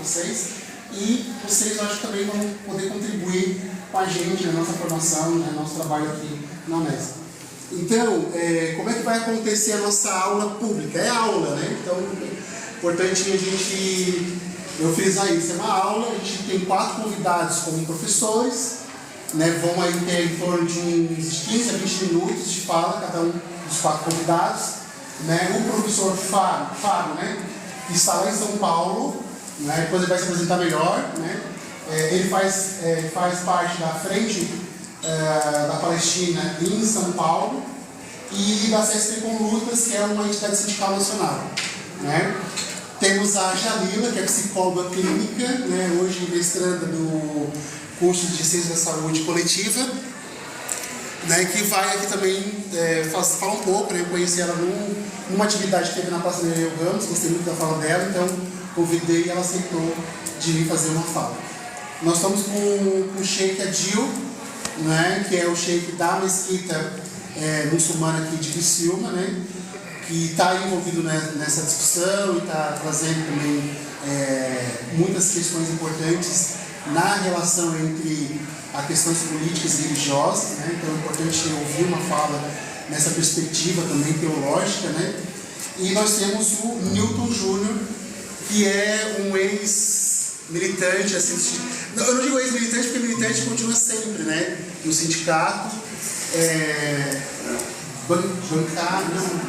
vocês, e vocês, eu acho que também vão poder contribuir com a gente na nossa formação, no nosso trabalho aqui na Unesp. Então, como é que vai acontecer a nossa aula pública? É aula, né? Então, é importante a gente, eu frisar isso, é uma aula, a gente tem 4 convidados como professores, né? Vão aí ter em torno de uns 15 a 20 minutos de fala, cada um dos 4 convidados, né? O professor Fábio, né? Que está lá em São Paulo, né? Depois ele vai se apresentar melhor, né? Ele faz parte da frente da Palestina em São Paulo e da CSP com Lutas, que é uma entidade sindical nacional, né? Temos a Jalila, que é psicóloga clínica, né? Hoje mestranda no curso de Ciência da Saúde Coletiva, né? Que vai aqui também falar um pouco, né? Eu conheci ela numa atividade que teve na Praça Nereu Ramos, gostei muito da fala dela, então convidei e ela aceitou de vir fazer uma fala. Nós estamos com o Sheikh Adil, né, que é o Sheikh da mesquita muçulmana aqui de Criciúma, né, que está envolvido nessa discussão e está trazendo também muitas questões importantes na relação entre as questões políticas e religiosas, né, então é importante ouvir uma fala nessa perspectiva também teológica, né. E nós temos o Newton Júnior, que é um ex-militante, assim, eu não digo ex-militante porque militante continua sempre, né? No sindicato,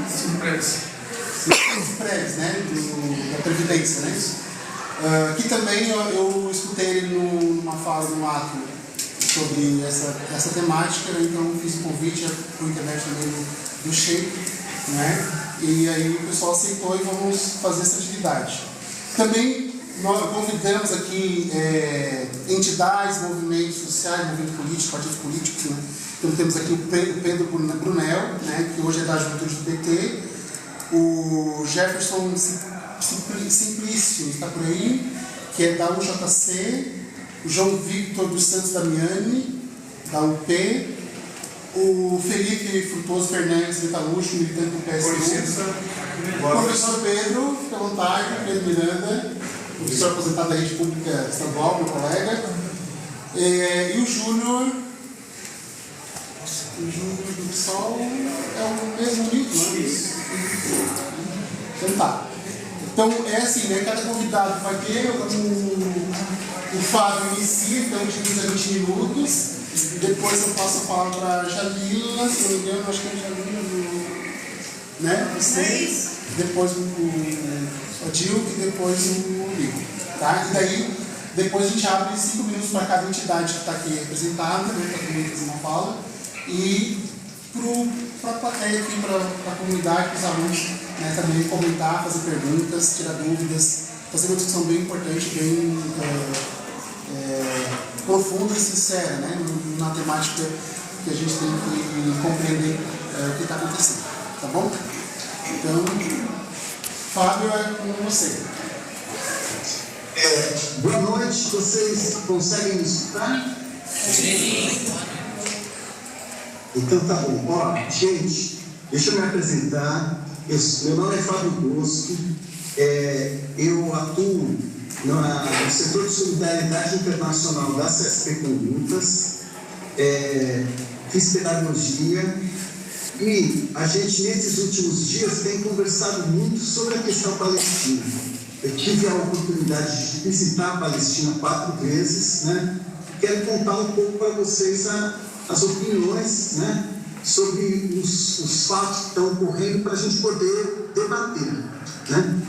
Simprex, né? Da Previdência, né? Que também eu escutei ele numa fala no ato sobre essa temática, né? Então fiz o convite por internet também do Sheikh, né? E aí o pessoal aceitou e vamos fazer essa atividade. Também nós convidamos aqui entidades, movimentos sociais, movimentos políticos, partidos políticos, né? Então temos aqui o Pedro Brunel, né, que hoje é da Juventude do PT, o Jefferson Simplício, está por aí, que é da UJC, o João Victor dos Santos Damiani, da UP, o Felipe Frutuoso Fernandes Metalúrgico, militante do PSU, o professor Pedro, fica à vontade, Pedro Miranda, professor aposentado da rede pública estadual, meu colega, e o Júnior do Sol é o mesmo livro, não é isso? Então tá. Então é assim, né? Cada convidado vai ter o Fábio inicia, então de 15 a 20 minutos, depois eu passo a palavra para a Jalila, se não me engano, acho que é a Jalila, né? Vocês, depois o Adil e depois o Lico, tá? E daí, depois a gente abre 5 minutos para cada entidade que está aqui representada, né, para também fazer uma fala, e para a plateia aqui, para a comunidade, para os alunos, né, também comentar, fazer perguntas, tirar dúvidas, fazer uma discussão bem importante, bem profunda e sincera, né, na temática que a gente tem que compreender o que está acontecendo, tá bom? Então, Fábio, é com você. Boa noite, vocês conseguem me escutar? Sim. Então tá bom. Ó, gente, deixa eu me apresentar. Meu nome é Fábio Bosco. Eu atuo no setor de solidariedade internacional da CSP Condutas. Fiz pedagogia. E a gente, nesses últimos dias, tem conversado muito sobre a questão palestina. Eu tive a oportunidade de visitar a Palestina 4 vezes, né? Quero contar um pouco para vocês as opiniões, né, sobre os fatos que estão ocorrendo para a gente poder debater, né?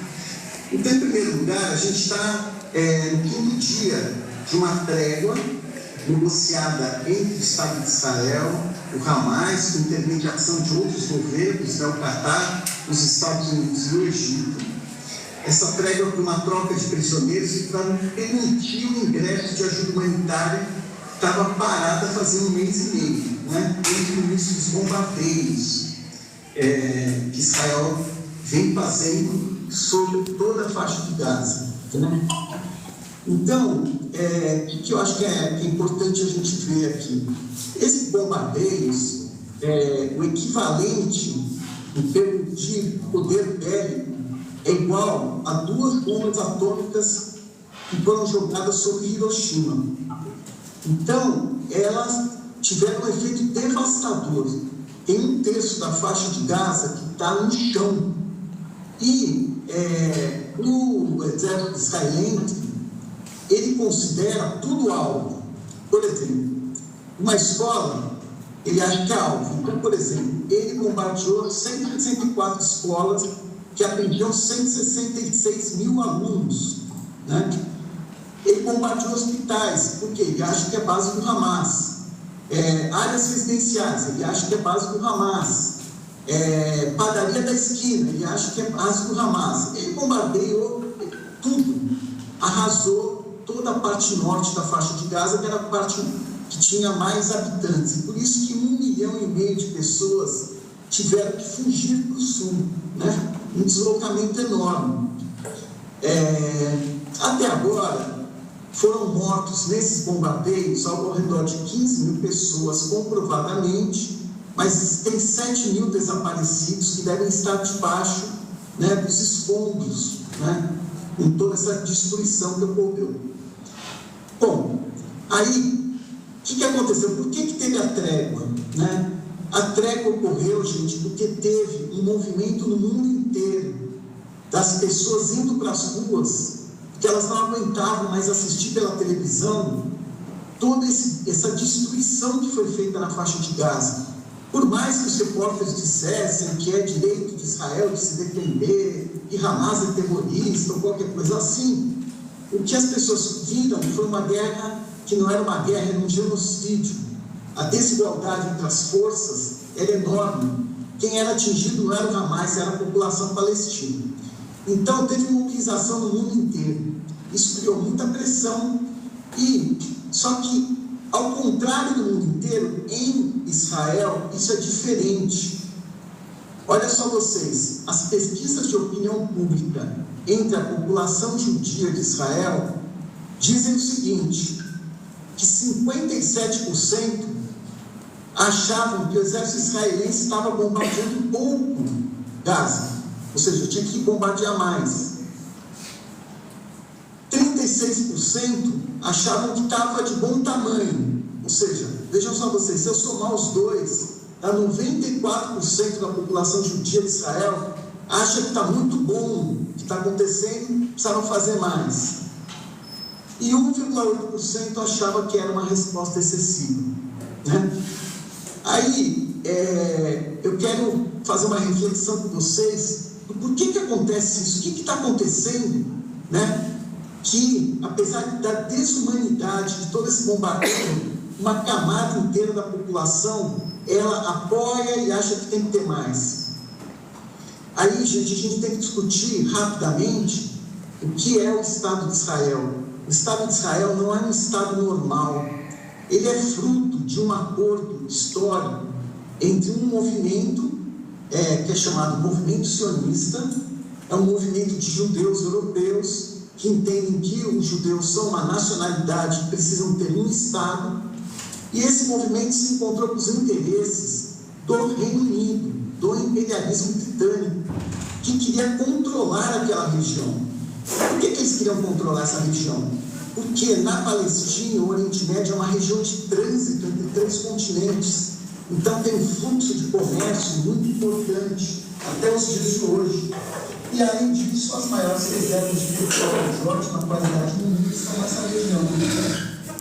Então, em primeiro lugar, a gente está no 5º dia de uma trégua negociada entre o Estado de Israel, o Hamas, com intermediação de outros governos, né, o Catar, os Estados Unidos e o Egito. Essa trégua para uma troca de prisioneiros e para permitir o ingresso de ajuda humanitária que estava parada fazendo 1 mês e meio, né, entre o início dos bombardeios que Israel vem fazendo sobre toda a faixa de Gaza, né? Então, o que eu acho que é importante a gente ver aqui? Esses bombardeios, o equivalente em termos de poder bélico, é igual a 2 bombas atômicas que foram jogadas sobre Hiroshima. Então, elas tiveram um efeito devastador. Tem um terço da faixa de Gaza que está no chão. E o exército israelense, ele considera tudo alvo. Por exemplo, uma escola, ele acha que é alvo. Então, por exemplo, ele bombardeou 164 escolas que atendiam 166 mil alunos, né? Ele bombardeou hospitais, porque ele acha que é base do Hamas. Áreas residenciais, ele acha que é base do Hamas. Padaria da esquina, ele acha que é base do Hamas. Ele bombardeou tudo, arrasou toda a parte norte da faixa de Gaza, que era a parte que tinha mais habitantes. Por isso que 1,5 milhão de pessoas tiveram que fugir para o sul, né? Um deslocamento enorme. Até agora, foram mortos nesses bombardeios ao redor de 15 mil pessoas, comprovadamente, mas tem 7 mil desaparecidos que devem estar debaixo, né, dos escombros, né, com toda essa destruição que ocorreu. Bom, aí, o que aconteceu? Por que teve a trégua? Né? A trégua ocorreu, gente, porque teve um movimento no mundo inteiro das pessoas indo para as ruas, que elas não aguentavam mais assistir pela televisão toda essa destruição que foi feita na faixa de Gaza. Por mais que os repórteres dissessem que é direito de Israel de se defender, que Hamas é terrorista ou qualquer coisa assim, o que as pessoas viram foi uma guerra que não era uma guerra, era um genocídio. A desigualdade entre as forças era enorme. Quem era atingido não era o Hamas, era a população palestina. Então, teve mobilização no mundo inteiro. Isso criou muita pressão. Só que, ao contrário do mundo inteiro, em Israel, isso é diferente. Olha só vocês, as pesquisas de opinião pública entre a população judia de Israel dizem o seguinte, que 57% achavam que o exército israelense estava bombardeando pouco Gaza. Ou seja, tinha que bombardear mais. 36% achavam que estava de bom tamanho. Ou seja, vejam só vocês, se eu somar os dois, dá 94% da população judia de Israel acha que está muito bom o que está acontecendo, precisavam fazer mais. E 1,8% achava que era uma resposta excessiva. Né? Aí, eu quero fazer uma reflexão com vocês. Por que acontece isso? O que está acontecendo, né? Que, apesar da desumanidade de todo esse bombardeio, uma camada inteira da população, ela apoia e acha que tem que ter mais. Aí, gente, a gente tem que discutir rapidamente o que é o Estado de Israel. O Estado de Israel não é um Estado normal. Ele é fruto de um acordo histórico entre um movimento que é chamado movimento sionista, é um movimento de judeus europeus que entendem que os judeus são uma nacionalidade que precisam ter um Estado, e esse movimento se encontrou com os interesses do Reino Unido, do imperialismo britânico, que queria controlar aquela região. Por que eles queriam controlar essa região? Porque na Palestina, o Oriente Médio é uma região de trânsito entre 3 continentes. Então tem um fluxo de comércio muito importante até os dias de hoje. E além disso, as maiores reservas de petróleo de ótima qualidade no mundo estão nessa região.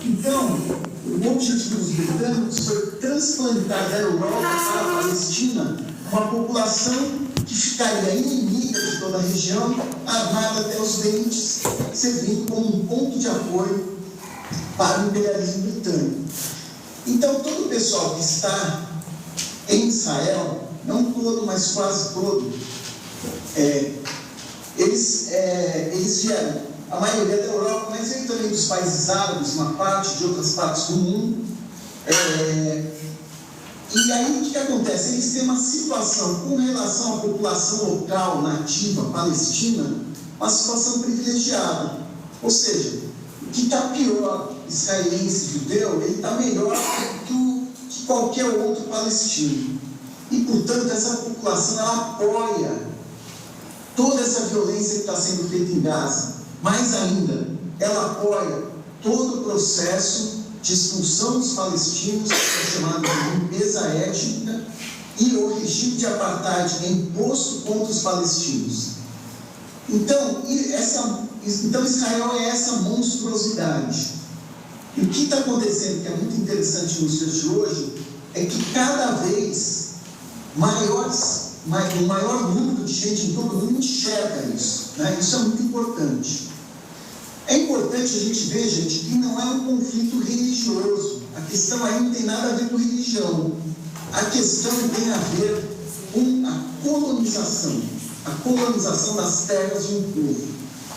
Então, o objetivo dos britânicos foi transplantar da Europa para a Palestina uma população que ficaria inimiga de toda a região, armada até os dentes, servindo como um ponto de apoio para o imperialismo britânico. Então, todo o pessoal que está em Israel, não todo, mas quase todo, eles vieram, a maioria da Europa, mas vem também dos países árabes, uma parte de outras partes do mundo. E aí o que acontece? Eles têm uma situação com relação à população local, nativa, palestina, uma situação privilegiada. Ou seja, o que está pior, israelense, judeu, ele está melhor do que qualquer outro palestino. E, portanto, essa população ela apoia toda essa violência que está sendo feita em Gaza. Mais ainda, ela apoia todo o processo de expulsão dos palestinos, que é chamado de limpeza étnica, e o regime de apartheid é imposto contra os palestinos. Então Israel é essa monstruosidade. E o que está acontecendo, que é muito interessante nos dias de hoje, é que cada vez um maior número de gente em todo o mundo enxerga isso, né? Isso é muito importante. É importante a gente ver, gente, que não é um conflito religioso. A questão aí não tem nada a ver com religião. A questão tem a ver com a colonização das terras de um povo.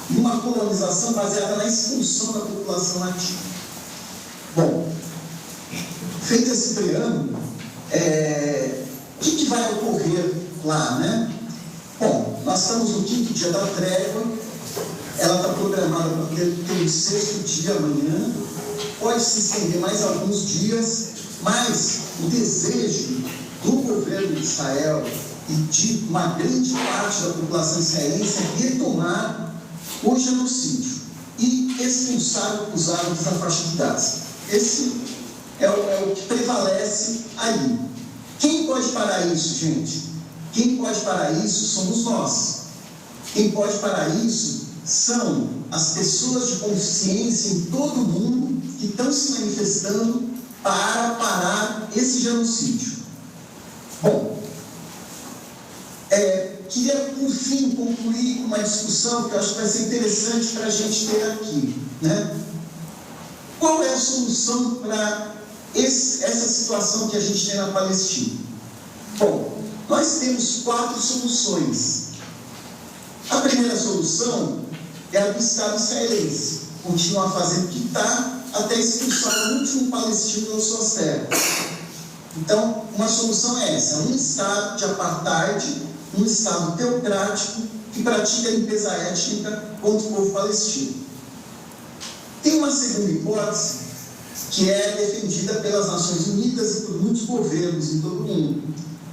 E uma colonização baseada na expulsão da população nativa. Bom, feito esse preâmbulo, o que vai ocorrer lá, né? Bom, nós estamos no 5º dia da trégua, ela está programada para ter o 6º dia amanhã, pode se estender mais alguns dias, mas o desejo do governo de Israel e de uma grande parte da população israelense é retomar o genocídio e expulsar os árabes da faixa de Gaza. Esse é o que prevalece aí. Quem pode parar isso, gente? Quem pode parar isso somos nós. Quem pode parar isso são as pessoas de consciência em todo o mundo que estão se manifestando para parar esse genocídio. Bom, queria, por fim, concluir com uma discussão que eu acho que vai ser interessante para a gente ter aqui, né? Qual é a solução para essa situação que a gente tem na Palestina? Bom, nós temos 4 soluções. A primeira solução é a do Estado israelense, continuar fazendo o que está até expulsar o último palestino das suas terras. Então, uma solução é essa: um Estado de apartheid, um Estado teocrático que pratica a limpeza étnica contra o povo palestino. Tem uma segunda hipótese que é defendida pelas Nações Unidas e por muitos governos em todo o mundo,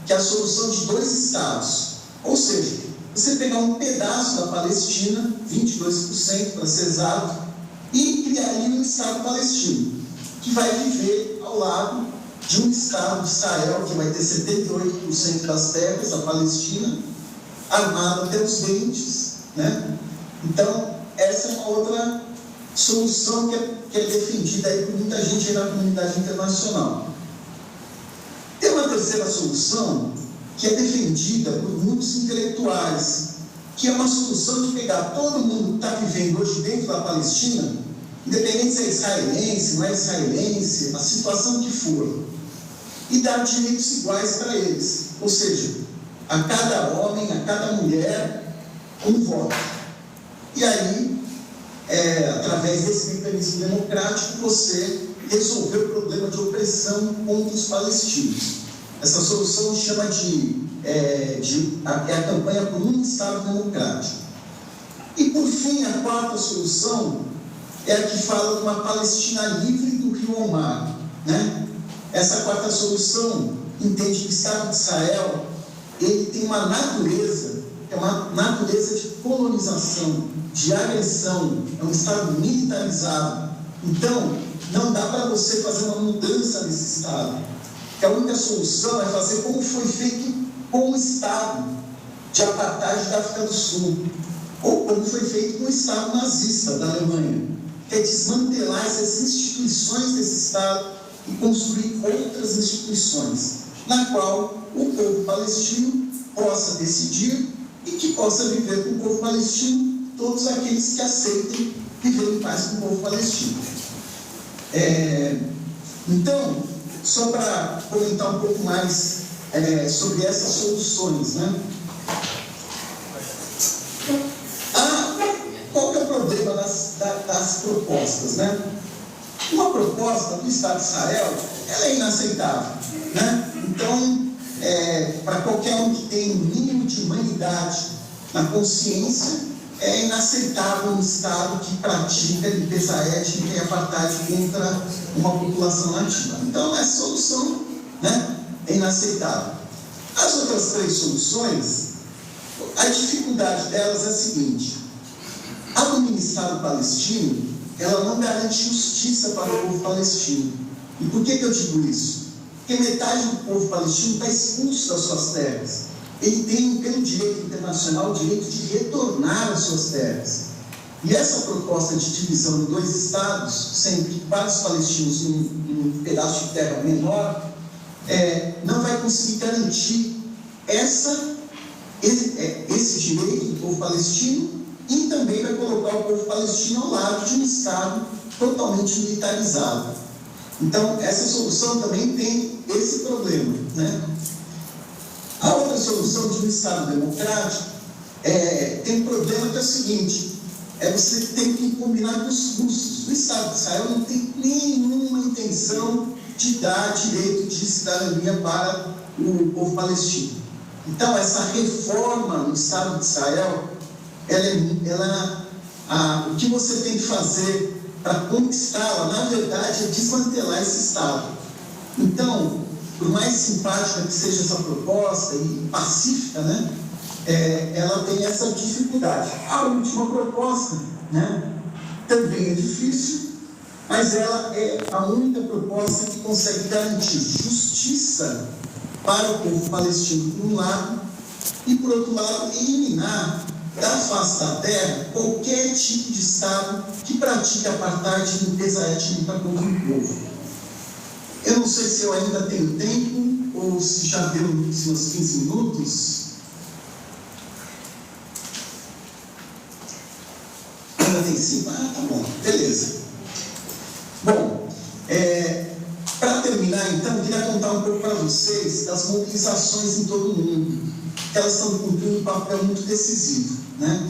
que é a solução de 2 Estados. Ou seja, você pegar um pedaço da Palestina, 22% para ser exato, e criar ali um Estado palestino, que vai viver ao lado de um Estado de Israel, que vai ter 78% das terras da Palestina, armado até os dentes, né? Então, essa é uma outra solução que é defendida aí por muita gente aí na comunidade internacional. Tem uma terceira solução que é defendida por muitos intelectuais, que é uma solução de pegar todo mundo que está vivendo hoje dentro da Palestina, independente se é israelense, não é israelense, a situação que for, e dar direitos iguais para eles. Ou seja, a cada homem, a cada mulher, um voto. E aí, através desse mecanismo democrático, você resolver o problema de opressão contra os palestinos. Essa solução chama a campanha por um Estado democrático. E, por fim, a 4ª solução é a que fala de uma Palestina livre do rio ao mar, né? Essa 4ª solução entende que o Estado de Israel ele tem uma natureza, é uma natureza de colonização, de agressão, é um Estado militarizado. Então, não dá para você fazer uma mudança nesse Estado. Que a única solução é fazer como foi feito com o Estado de apartheid da África do Sul, ou como foi feito com o Estado nazista da Alemanha, que é desmantelar essas instituições desse Estado e construir outras instituições, na qual o povo palestino possa decidir e que possa viver com o povo palestino todos aqueles que aceitem viver em paz com o povo palestino. Então, só para comentar um pouco mais sobre essas soluções, né? Qual que é o problema das propostas, né? Uma proposta do Estado de Israel, ela é inaceitável, né? Então, para qualquer um que tem um mínimo de humanidade na consciência, é inaceitável um Estado que pratica limpeza étnica e apartheid contra uma população nativa. Então, essa solução, né, é inaceitável. As outras 3 soluções, a dificuldade delas é a seguinte: há no Estado palestino ela não garante justiça para o povo palestino. E por que eu digo isso? Porque metade do povo palestino está expulso das suas terras. Ele tem, pelo direito internacional, o direito de retornar às suas terras. E essa proposta de divisão em 2 estados, sendo que para os palestinos um pedaço de terra menor, não vai conseguir garantir esse direito do povo palestino, e também vai colocar o povo palestino ao lado de um estado totalmente militarizado. Então, essa solução também tem esse problema, né? A outra solução de um Estado democrático tem um problema que é o seguinte: você tem que combinar com os custos. O Estado de Israel não tem nenhuma intenção de dar direito de cidadania para o povo palestino. Então, essa reforma no Estado de Israel, o que você tem que fazer para conquistá-la, na verdade, é desmantelar esse Estado. Então, por mais simpática que seja essa proposta e pacífica, né, ela tem essa dificuldade. A última proposta, né, também é difícil, mas ela é a única proposta que consegue garantir justiça para o povo palestino, por um lado, e, por outro lado, eliminar da face da terra qualquer tipo de Estado que pratique apartheid e limpeza étnica contra o povo. Eu não sei se eu ainda tenho tempo, ou se já deu uns 15 minutos. Ainda tem 5? Ah, tá bom, beleza. Bom, para terminar, então, eu queria contar um pouco para vocês das mobilizações em todo o mundo, que elas estão cumprindo um papel muito decisivo, né?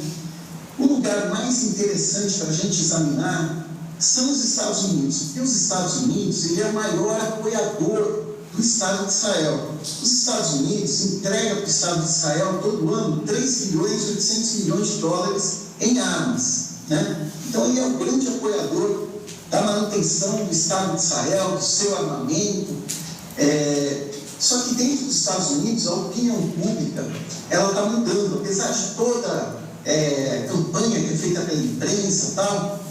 O lugar mais interessante para a gente examinar são os Estados Unidos, porque os Estados Unidos ele é o maior apoiador do Estado de Israel. Os Estados Unidos entregam para o Estado de Israel todo ano 3.800 bilhões em armas, né? Então ele é o grande apoiador da manutenção do Estado de Israel, do seu armamento. Só que dentro dos Estados Unidos a opinião pública ela está mudando, apesar de toda campanha que é feita pela imprensa e tal.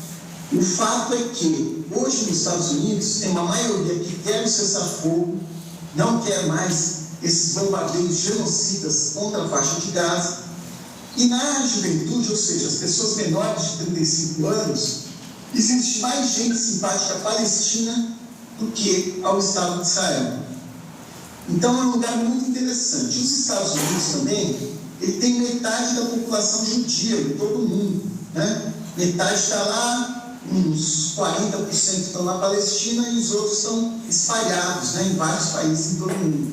O fato é que hoje nos Estados Unidos tem uma maioria que quer o cessar-fogo, não quer mais esses bombardeios genocidas contra a faixa de Gaza, e na juventude, ou seja, as pessoas menores de 35 anos, existe mais gente simpática à Palestina do que ao Estado de Israel. Então é um lugar muito interessante. Os Estados Unidos também, ele tem metade da população judia em todo o mundo, né? Metade está lá, uns 40% estão na Palestina e os outros estão espalhados, né, em vários países em todo o mundo.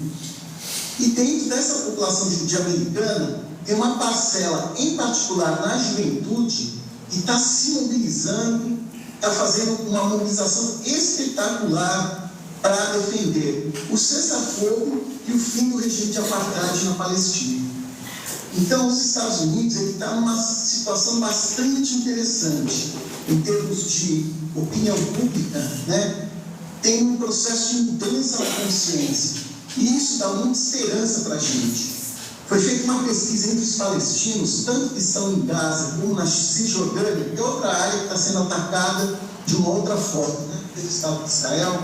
E dentro dessa população judia americana, tem uma parcela, em particular na juventude, que está se mobilizando, está fazendo uma mobilização espetacular para defender o cessar-fogo e o fim do regime de apartheid na Palestina. Então, os Estados Unidos está numa situação bastante interessante em termos de opinião pública, né? Tem um processo de mudança na consciência e isso dá muita esperança para a gente. Foi feita uma pesquisa entre os palestinos, tanto que estão em Gaza como na Cisjordânia, que é outra área que está sendo atacada de uma outra forma, né, pelo Estado de Israel,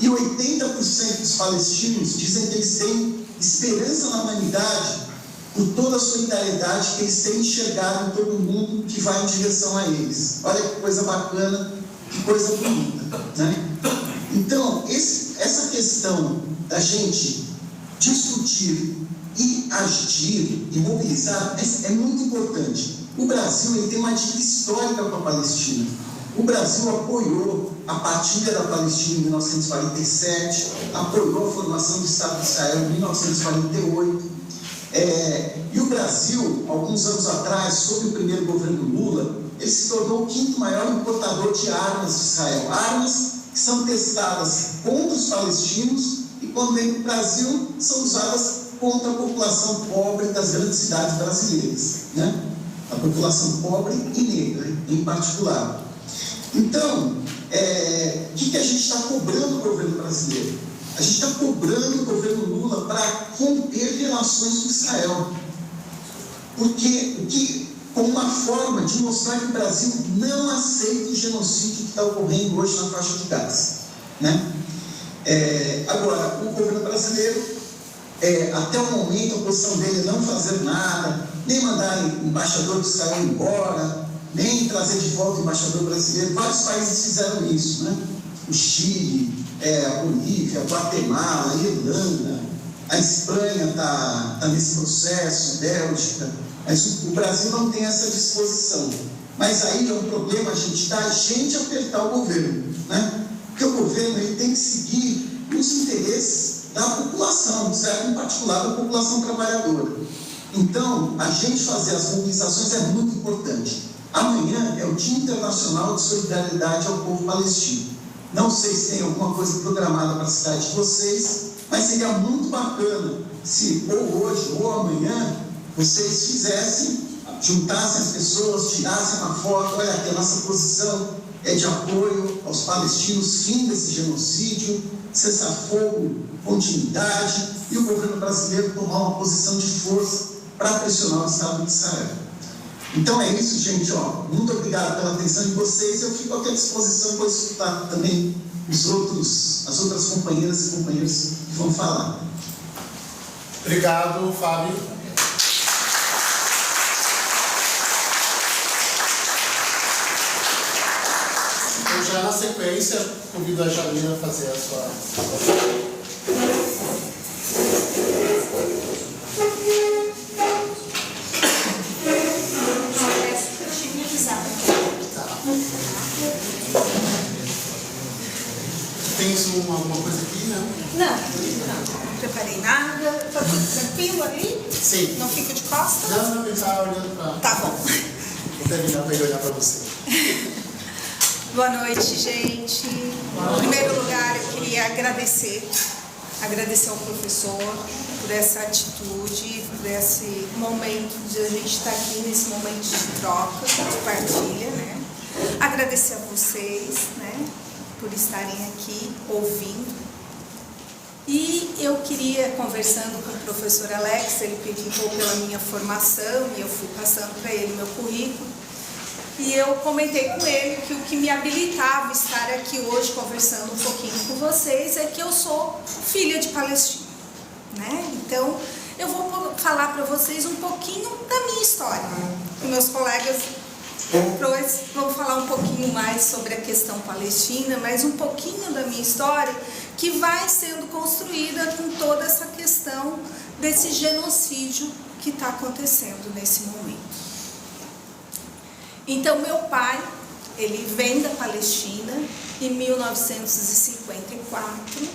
e 80% dos palestinos dizem que eles têm esperança na humanidade por toda a solidariedade que eles têm enxergado em todo mundo que vai em direção a eles. Olha que coisa bacana, que coisa bonita, né? Então, essa questão da gente discutir e agir e mobilizar é muito importante. O Brasil ele tem uma dívida histórica com a Palestina. O Brasil apoiou a partilha da Palestina em 1947, apoiou a formação do Estado de Israel em 1948. E o Brasil, alguns anos atrás, sob o primeiro governo Lula, ele se tornou o 5º maior importador de armas de Israel. Armas que são testadas contra os palestinos e, quando vêm para o Brasil, são usadas contra a população pobre das grandes cidades brasileiras, né? A população pobre e negra, em particular. Então, o que a gente está cobrando do governo brasileiro? A gente está cobrando o governo Lula para romper relações com Israel. Porque como uma forma de mostrar que o Brasil não aceita o genocídio que está ocorrendo hoje na faixa de Gaza, né? Agora, o governo brasileiro, até o momento, a posição dele é não fazer nada, nem mandar o embaixador de Israel embora, nem trazer de volta o embaixador brasileiro. Vários países fizeram isso, né? O Chile, a Bolívia, a Guatemala, a Irlanda, a Espanha está nesse processo, a Bélgica, mas o Brasil não tem essa disposição. Mas aí é um problema, gente, da gente apertar o governo, né? Porque o governo ele tem que seguir os interesses da população, certo? Em particular da população trabalhadora. Então, a gente fazer as mobilizações é muito importante. Amanhã é o Dia Internacional de Solidariedade ao Povo Palestino. Não sei se tem alguma coisa programada para a cidade de vocês, mas seria muito bacana se ou hoje ou amanhã vocês fizessem, juntassem as pessoas, tirassem uma foto. Olha, aqui a nossa posição é de apoio aos palestinos, fim desse genocídio, cessar-fogo, continuidade, e o governo brasileiro tomar uma posição de força para pressionar o Estado de Israel. Então é isso, gente. Muito obrigado pela atenção de vocês. Eu fico aqui à disposição para escutar também as outras companheiras e companheiros que vão falar. Obrigado, Fábio. Eu já na sequência convido a Jamila a fazer a sua... Tens alguma coisa aqui, não? Não preparei nada. Tá tudo tranquilo ali? Sim. Não fico de costas? Não, ele está olhando para... Tá bom. Vou terminar para ele olhar para você. Boa noite, gente. Em primeiro lugar, eu queria agradecer ao professor por essa atitude, por esse momento de a gente estar aqui nesse momento de troca, de partilha, né? Agradecer a vocês, né, por estarem aqui ouvindo. E eu queria, conversando com o professor Alex, ele pediu pela minha formação e eu fui passando para ele meu currículo. E eu comentei com ele que o que me habilitava a estar aqui hoje conversando um pouquinho com vocês é que eu sou filha de palestino, né? Então, eu vou falar para vocês um pouquinho da minha história. E meus colegas vão falar um pouquinho mais sobre a questão palestina, mas um pouquinho da minha história que vai sendo construída com toda essa questão desse genocídio que está acontecendo nesse momento. Então, meu pai, ele vem da Palestina em 1954,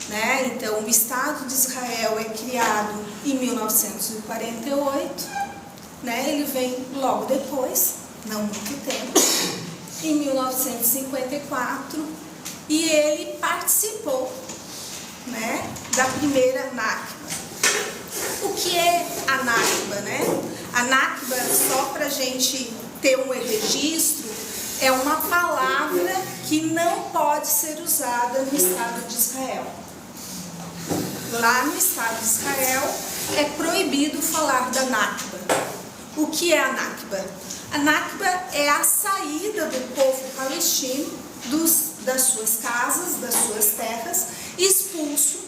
né? Então, o Estado de Israel é criado em 1948, né? Ele vem logo depois, não muito tempo, em 1954, e ele participou, né, da primeira Nakba. O que é a Nakba, né? A Nakba, só para a gente ter um registro, é uma palavra que não pode ser usada no Estado de Israel. Lá no Estado de Israel é proibido falar da Nakba. O que é a Nakba? A Nakba é a saída do povo palestino das suas casas, das suas terras, expulso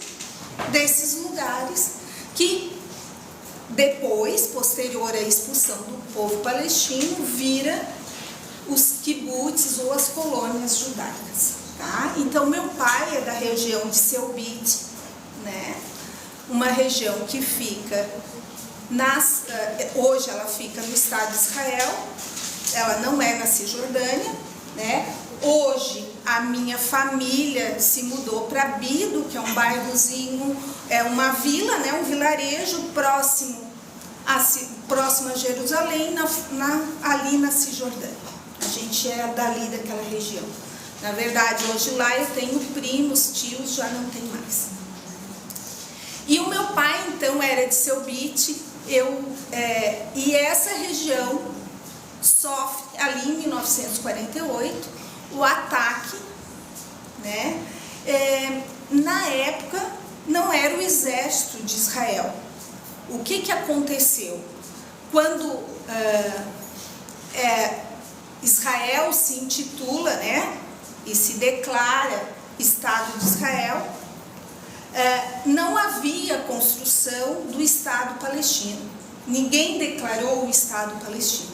desses lugares que depois, posterior à expulsão do povo palestino, vira os kibbutz ou as colônias judaicas, tá? Então, meu pai é da região de Selbit, né? Uma região que fica hoje ela fica no Estado de Israel, ela não é na Cisjordânia, né? Hoje a minha família se mudou para Bido, que é um bairrozinho, é uma vila, né? Um vilarejo próximo a Jerusalém, ali na Cisjordânia. A gente é dali daquela região. Na verdade, hoje lá eu tenho primos, tios, já não tem mais. E o meu pai, então, era de Selbit, e essa região sofre, ali em 1948, o ataque, né? Na época, não era o exército de Israel. O que aconteceu? Quando Israel se intitula, né, e se declara Estado de Israel, não havia construção do Estado palestino. Ninguém declarou o Estado palestino.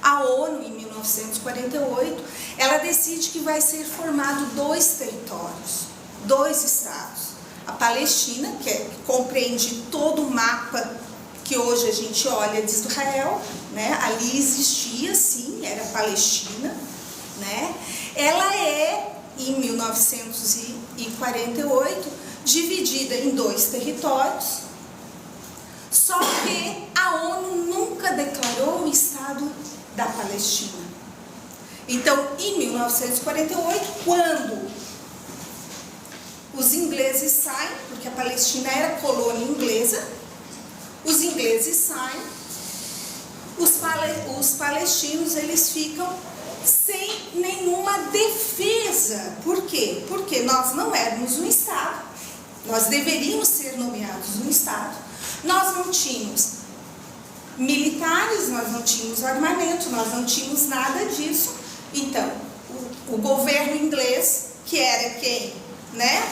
A ONU, em 1948, ela decide que vai ser formado 2 territórios, 2 estados. A Palestina, que compreende todo o mapa que hoje a gente olha de Israel, né? Ali existia, sim, era Palestina, né? Ela é, em 1948, dividida em 2 territórios, só que a ONU nunca declarou o Estado da Palestina. Então, em 1948, quando os ingleses saem, porque a Palestina era colônia inglesa, os ingleses saem, os palestinos eles ficam sem nenhuma defesa. Por quê? Porque nós não éramos um Estado, nós deveríamos ser nomeados um Estado, nós não tínhamos militares, nós não tínhamos armamento, nós não tínhamos nada disso. Então, o governo inglês, que era quem, né,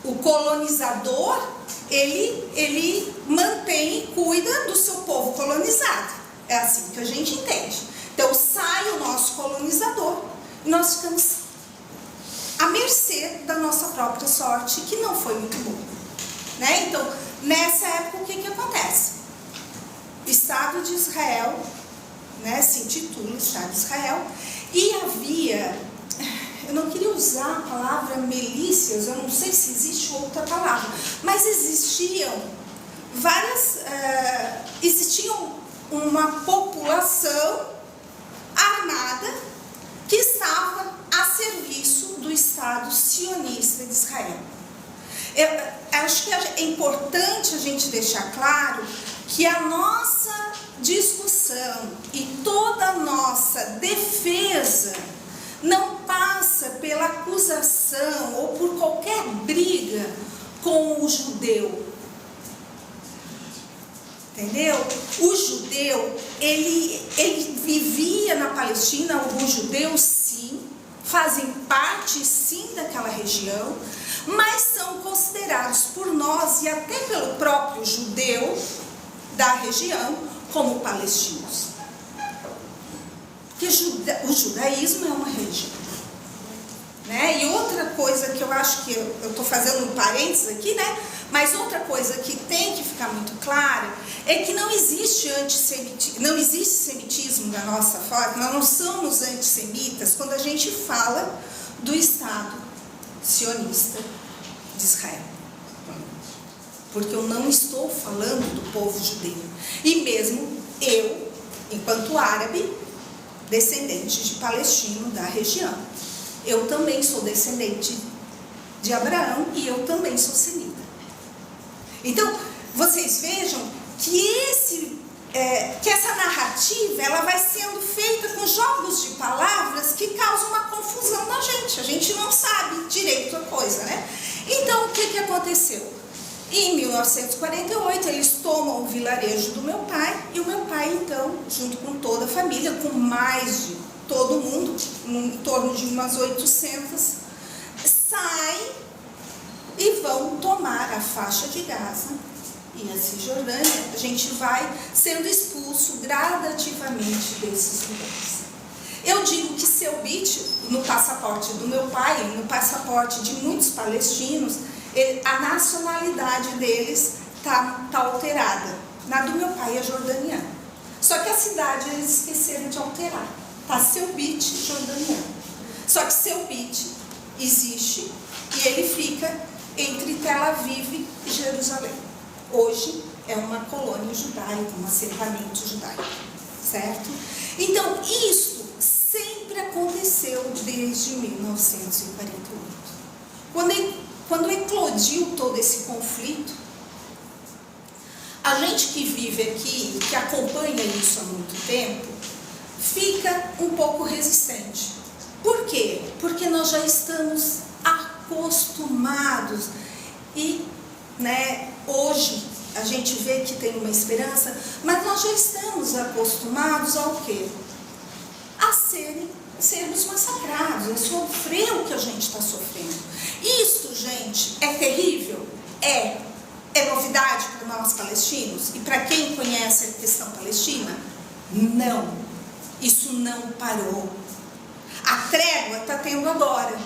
o colonizador, ele mantém e cuida do seu povo colonizado. É assim que a gente entende. Então, sai o nosso colonizador e nós ficamos à mercê da nossa própria sorte, que não foi muito boa, né? Então, nessa época, o que acontece? O Estado de Israel, né, se intitula Estado de Israel, e havia, eu não queria usar a palavra milícias, eu não sei se existe outra palavra, mas existiam uma população armada que estava a serviço do Estado sionista de Israel. Eu acho que é importante a gente deixar claro que a nossa discussão e toda a nossa defesa não passa pela acusação ou por qualquer briga com o judeu. Entendeu? O judeu, ele vivia na Palestina, alguns judeus sim, fazem parte sim daquela região, mas são considerados por nós e até pelo próprio judeu da região como palestinos. Porque o judaísmo é uma religião, né? E outra coisa que eu acho que eu estou fazendo um parênteses aqui, né? Mas outra coisa que tem que ficar muito clara é que não existe semitismo da nossa forma, nós não somos antissemitas quando a gente fala do Estado sionista de Israel. Porque eu não estou falando do povo judeu. E mesmo eu, enquanto árabe, descendente de palestino da região, eu também sou descendente de Abraão e eu também sou semita. Então, vocês vejam que essa narrativa ela vai sendo feita com jogos de palavras que causam uma confusão na gente. A gente não sabe direito a coisa, né? Então, o que aconteceu? Em 1948, eles tomam o vilarejo do meu pai, e o meu pai, então, junto com toda a família, com mais de todo mundo, em torno de umas 800, saem e vão tomar a faixa de Gaza e a Cisjordânia. A gente vai sendo expulso gradativamente desses lugares. Eu digo que seu bit, no passaporte do meu pai, no passaporte de muitos palestinos, a nacionalidade deles está alterada. Na do meu pai é jordaniana. Só que a cidade eles esqueceram de alterar. Está seu bit jordaniano. Só que seu bit existe e ele fica entre Tel Aviv e Jerusalém. Hoje é uma colônia judaica, um assentamento judaico, certo? Então, isto sempre aconteceu desde 1948. Quando eclodiu todo esse conflito, a gente que vive aqui, que acompanha isso há muito tempo, fica um pouco resistente. Por quê? Porque nós já estamos acostumados e, né, hoje a gente vê que tem uma esperança, mas nós já estamos acostumados ao quê? sermos massacrados, é sofrer o que a gente está sofrendo. Isto, gente, é terrível? É novidade para nós palestinos? E para quem conhece a questão palestina? Não, isso não parou. A trégua está tendo agora,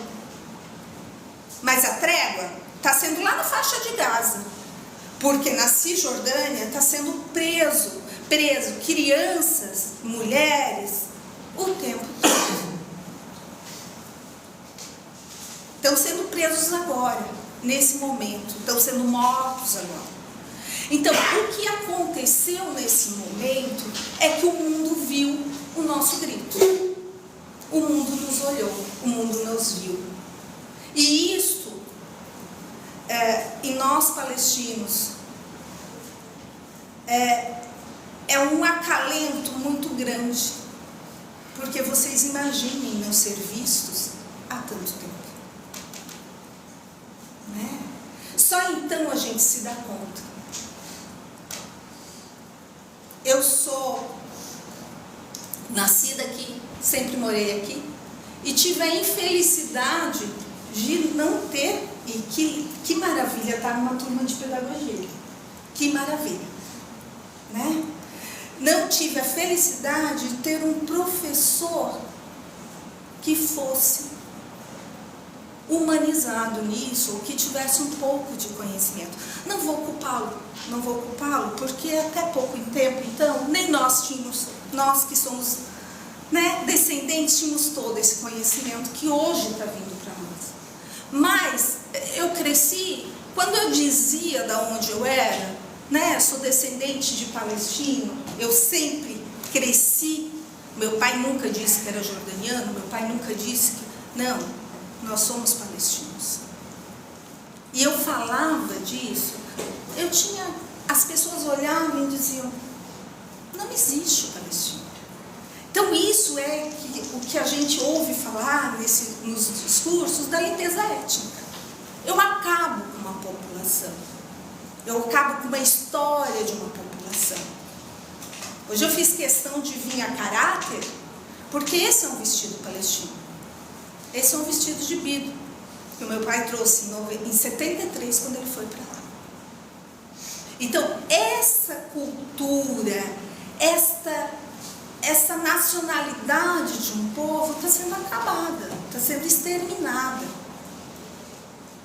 mas a trégua está sendo lá na faixa de Gaza, porque na Cisjordânia está sendo preso crianças, mulheres, o tempo todo. Estão sendo presos agora, nesse momento, estão sendo mortos agora. Então, o que aconteceu nesse momento é que o mundo viu o nosso grito. O mundo nos olhou, o mundo nos viu. E isto, e nós palestinos, é um acalento muito grande, porque vocês imaginem não ser vistos há tanto tempo, né? Só então a gente se dá conta. Eu sou nascida aqui, sempre morei aqui, e tive a infelicidade de não ter, e que maravilha estar numa turma de pedagogia, que maravilha, né? Não tive a felicidade de ter um professor que fosse humanizado nisso, ou que tivesse um pouco de conhecimento. Não vou culpá-lo, porque até pouco tempo, então, nem nós tínhamos, nós que somos, né, descendentes, tínhamos todo esse conhecimento que hoje está vindo para nós. Mas eu cresci, quando eu dizia de onde eu era, né, sou descendente de palestino, eu sempre cresci, meu pai nunca disse que era jordaniano, meu pai nunca disse que, não, nós somos palestinos. E eu falava disso, as pessoas olhavam e diziam, não existe o palestino. Então isso é o que a gente ouve falar nos discursos da limpeza étnica. Eu acabo com uma população, eu acabo com uma história de uma população. Hoje eu fiz questão de vir a caráter, porque esse é um vestido palestino. Esse é um vestido de bido, que o meu pai trouxe em 73, quando ele foi para lá. Então, essa cultura, essa nacionalidade de um povo está sendo acabada, está sendo exterminada,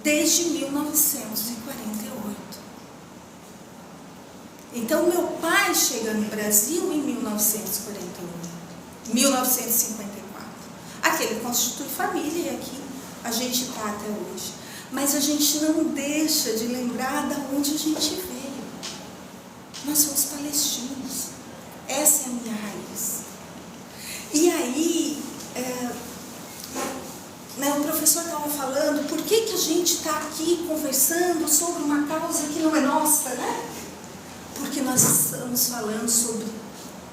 desde 1948. Então, meu pai chega no Brasil em 1954. Aqui ele constitui família e aqui a gente está até hoje. Mas a gente não deixa de lembrar de onde a gente veio. Nós somos palestinos. Essa é a minha raiz. E aí, o professor estava falando, por que a gente está aqui conversando sobre uma causa que não é nossa, né? Porque nós estamos falando sobre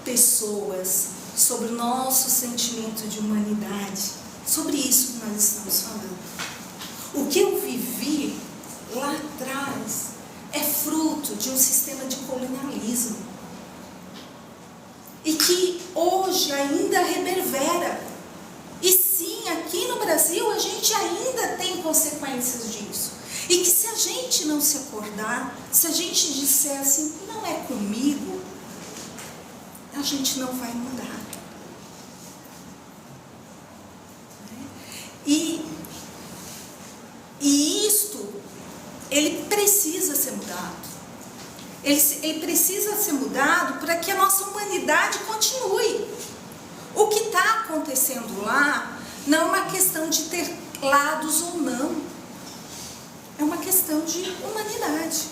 pessoas, sobre o nosso sentimento de humanidade, sobre isso que nós estamos falando. O que eu vivi lá atrás é fruto de um sistema de colonialismo e que hoje ainda reverbera. E sim, aqui no Brasil a gente ainda tem consequências disso. E que se a gente não se acordar, se a gente disser assim, não é comigo, a gente não vai mudar. E isto, ele precisa ser mudado. Ele precisa ser mudado para que a nossa humanidade continue. O que está acontecendo lá não é uma questão de ter lados ou não. É uma questão de humanidade.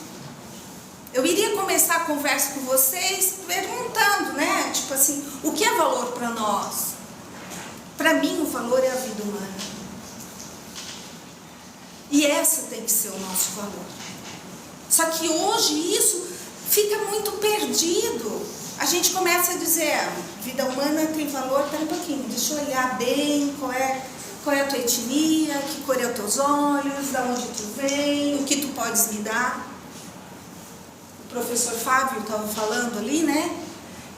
Eu iria começar a conversa com vocês perguntando, né? Tipo assim, o que é valor para nós? Para mim, o valor é a vida humana. E essa tem que ser o nosso valor. Só que hoje isso fica muito perdido. A gente começa a dizer, vida humana tem valor, pera um pouquinho, deixa eu olhar bem qual é a tua etnia, que cor é os teus olhos, da onde tu vem, o que tu podes me dar. O professor Fábio estava falando ali, né?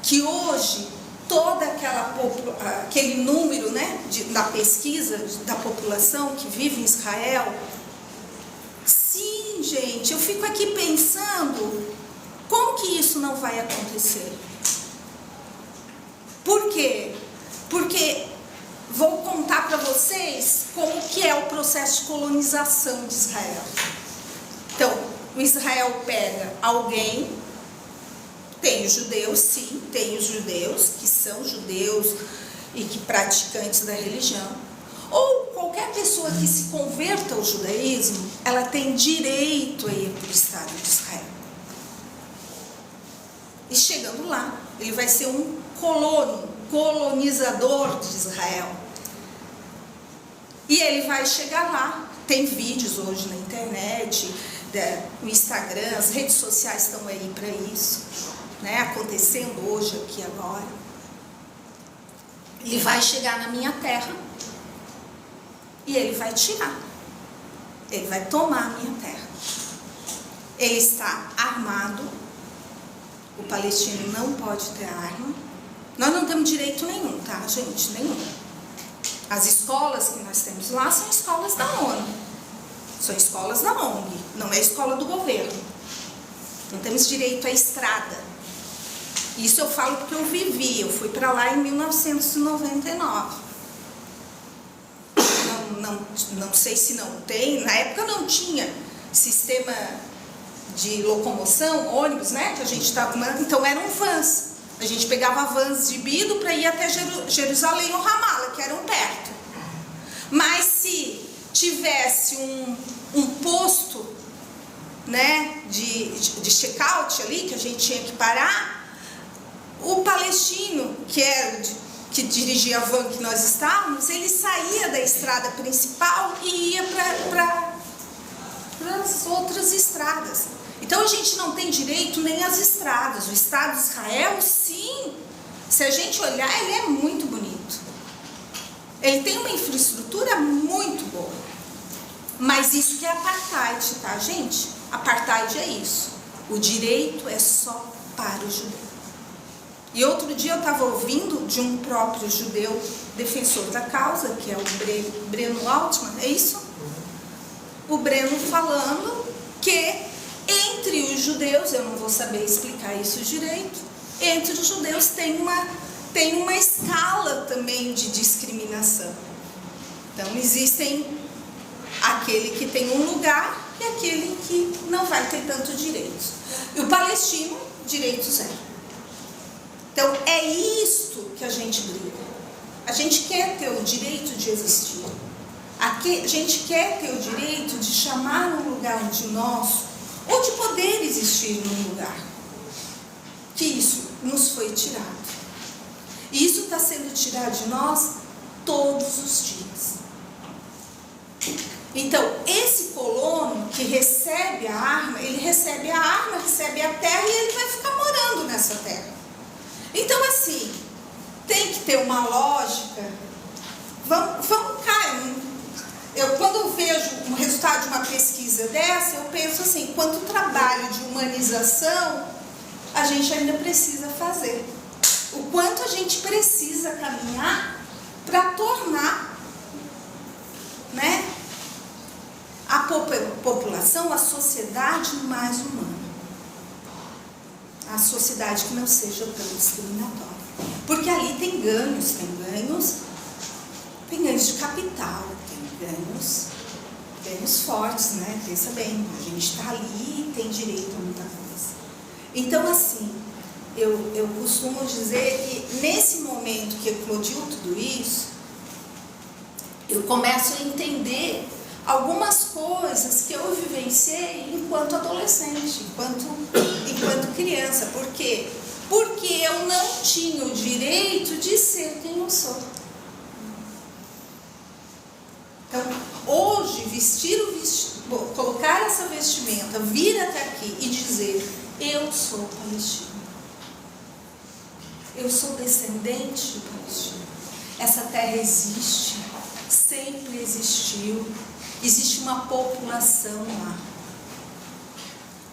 Que hoje todo aquele número, né, da pesquisa da população que vive em Israel? Sim, gente, eu fico aqui pensando, como que isso não vai acontecer? Por quê? Porque vou contar para vocês como que é o processo de colonização de Israel. Então, o Israel pega alguém, tem os judeus, sim, tem os judeus que são judeus e que praticantes da religião, ou qualquer pessoa que se converta ao judaísmo, ela tem direito a ir para o Estado de Israel. E chegando lá, ele vai ser um colonizador de Israel. E ele vai chegar lá, tem vídeos hoje na internet, no Instagram, as redes sociais estão aí para isso, né? Acontecendo hoje, aqui, agora. Ele vai chegar na minha terra e ele vai tirar, ele vai tomar a minha terra. Ele está armado, o palestino não pode ter arma, nós não temos direito nenhum, tá, gente? Nenhum. As escolas que nós temos lá são escolas da ONU, são escolas da ONG, não é escola do governo. Não temos direito à estrada. Isso eu falo porque eu vivi, eu fui para lá em 1999. Não sei se não tem, na época não tinha sistema de locomoção, ônibus, né, que a gente estava, então eram vans. A gente pegava vans de Bido para ir até Jerusalém ou Ramala, que eram perto. Mas se tivesse um posto, né, de check-out ali, que a gente tinha que parar, o palestino, que dirigia a van que nós estávamos, ele saía da estrada principal e ia para as outras estradas. Então a gente não tem direito nem às estradas. O Estado de Israel, sim, se a gente olhar, ele é muito bonito. Ele tem uma infraestrutura muito boa. Mas isso que é apartheid, tá, gente? Apartheid é isso. O direito é só para o judeu. E outro dia eu estava ouvindo de um próprio judeu defensor da causa, que é o Breno Altman, é isso? O Breno falando que entre os judeus, eu não vou saber explicar isso direito, entre os judeus tem uma escala também de discriminação. Então existem aquele que tem um lugar e aquele que não vai ter tanto direito. E o palestino, direito zero. Então é isto que a gente briga. A gente quer ter o direito de existir. A gente quer ter o direito de chamar um lugar de nosso, ou de poder existir num lugar. Que isso nos foi tirado. E isso está sendo tirado de nós todos os dias. Então, esse colono que recebe a arma, ele recebe a arma, recebe a terra e ele vai ficar morando nessa terra. Então, assim, tem que ter uma lógica. Vamos cair. Quando eu vejo o resultado de uma pesquisa dessa, eu penso assim, quanto trabalho de humanização a gente ainda precisa fazer. O quanto a gente precisa caminhar para tornar, né, a população, a sociedade mais humana. A sociedade que não seja tão discriminatória. Porque ali tem ganhos de capital, tem ganhos fortes, né? Pensa bem, a gente está ali e tem direito a muita coisa. Então, assim, eu costumo dizer que nesse momento que eclodiu tudo isso, eu começo a entender algumas coisas que eu vivenciei enquanto adolescente, enquanto criança. Por quê? Porque eu não tinha o direito de ser quem eu sou. Então, hoje, colocar essa vestimenta, vir até aqui e dizer, eu sou palestino. Eu sou descendente de palestino. Essa terra existe, sempre existiu. Existe uma população lá.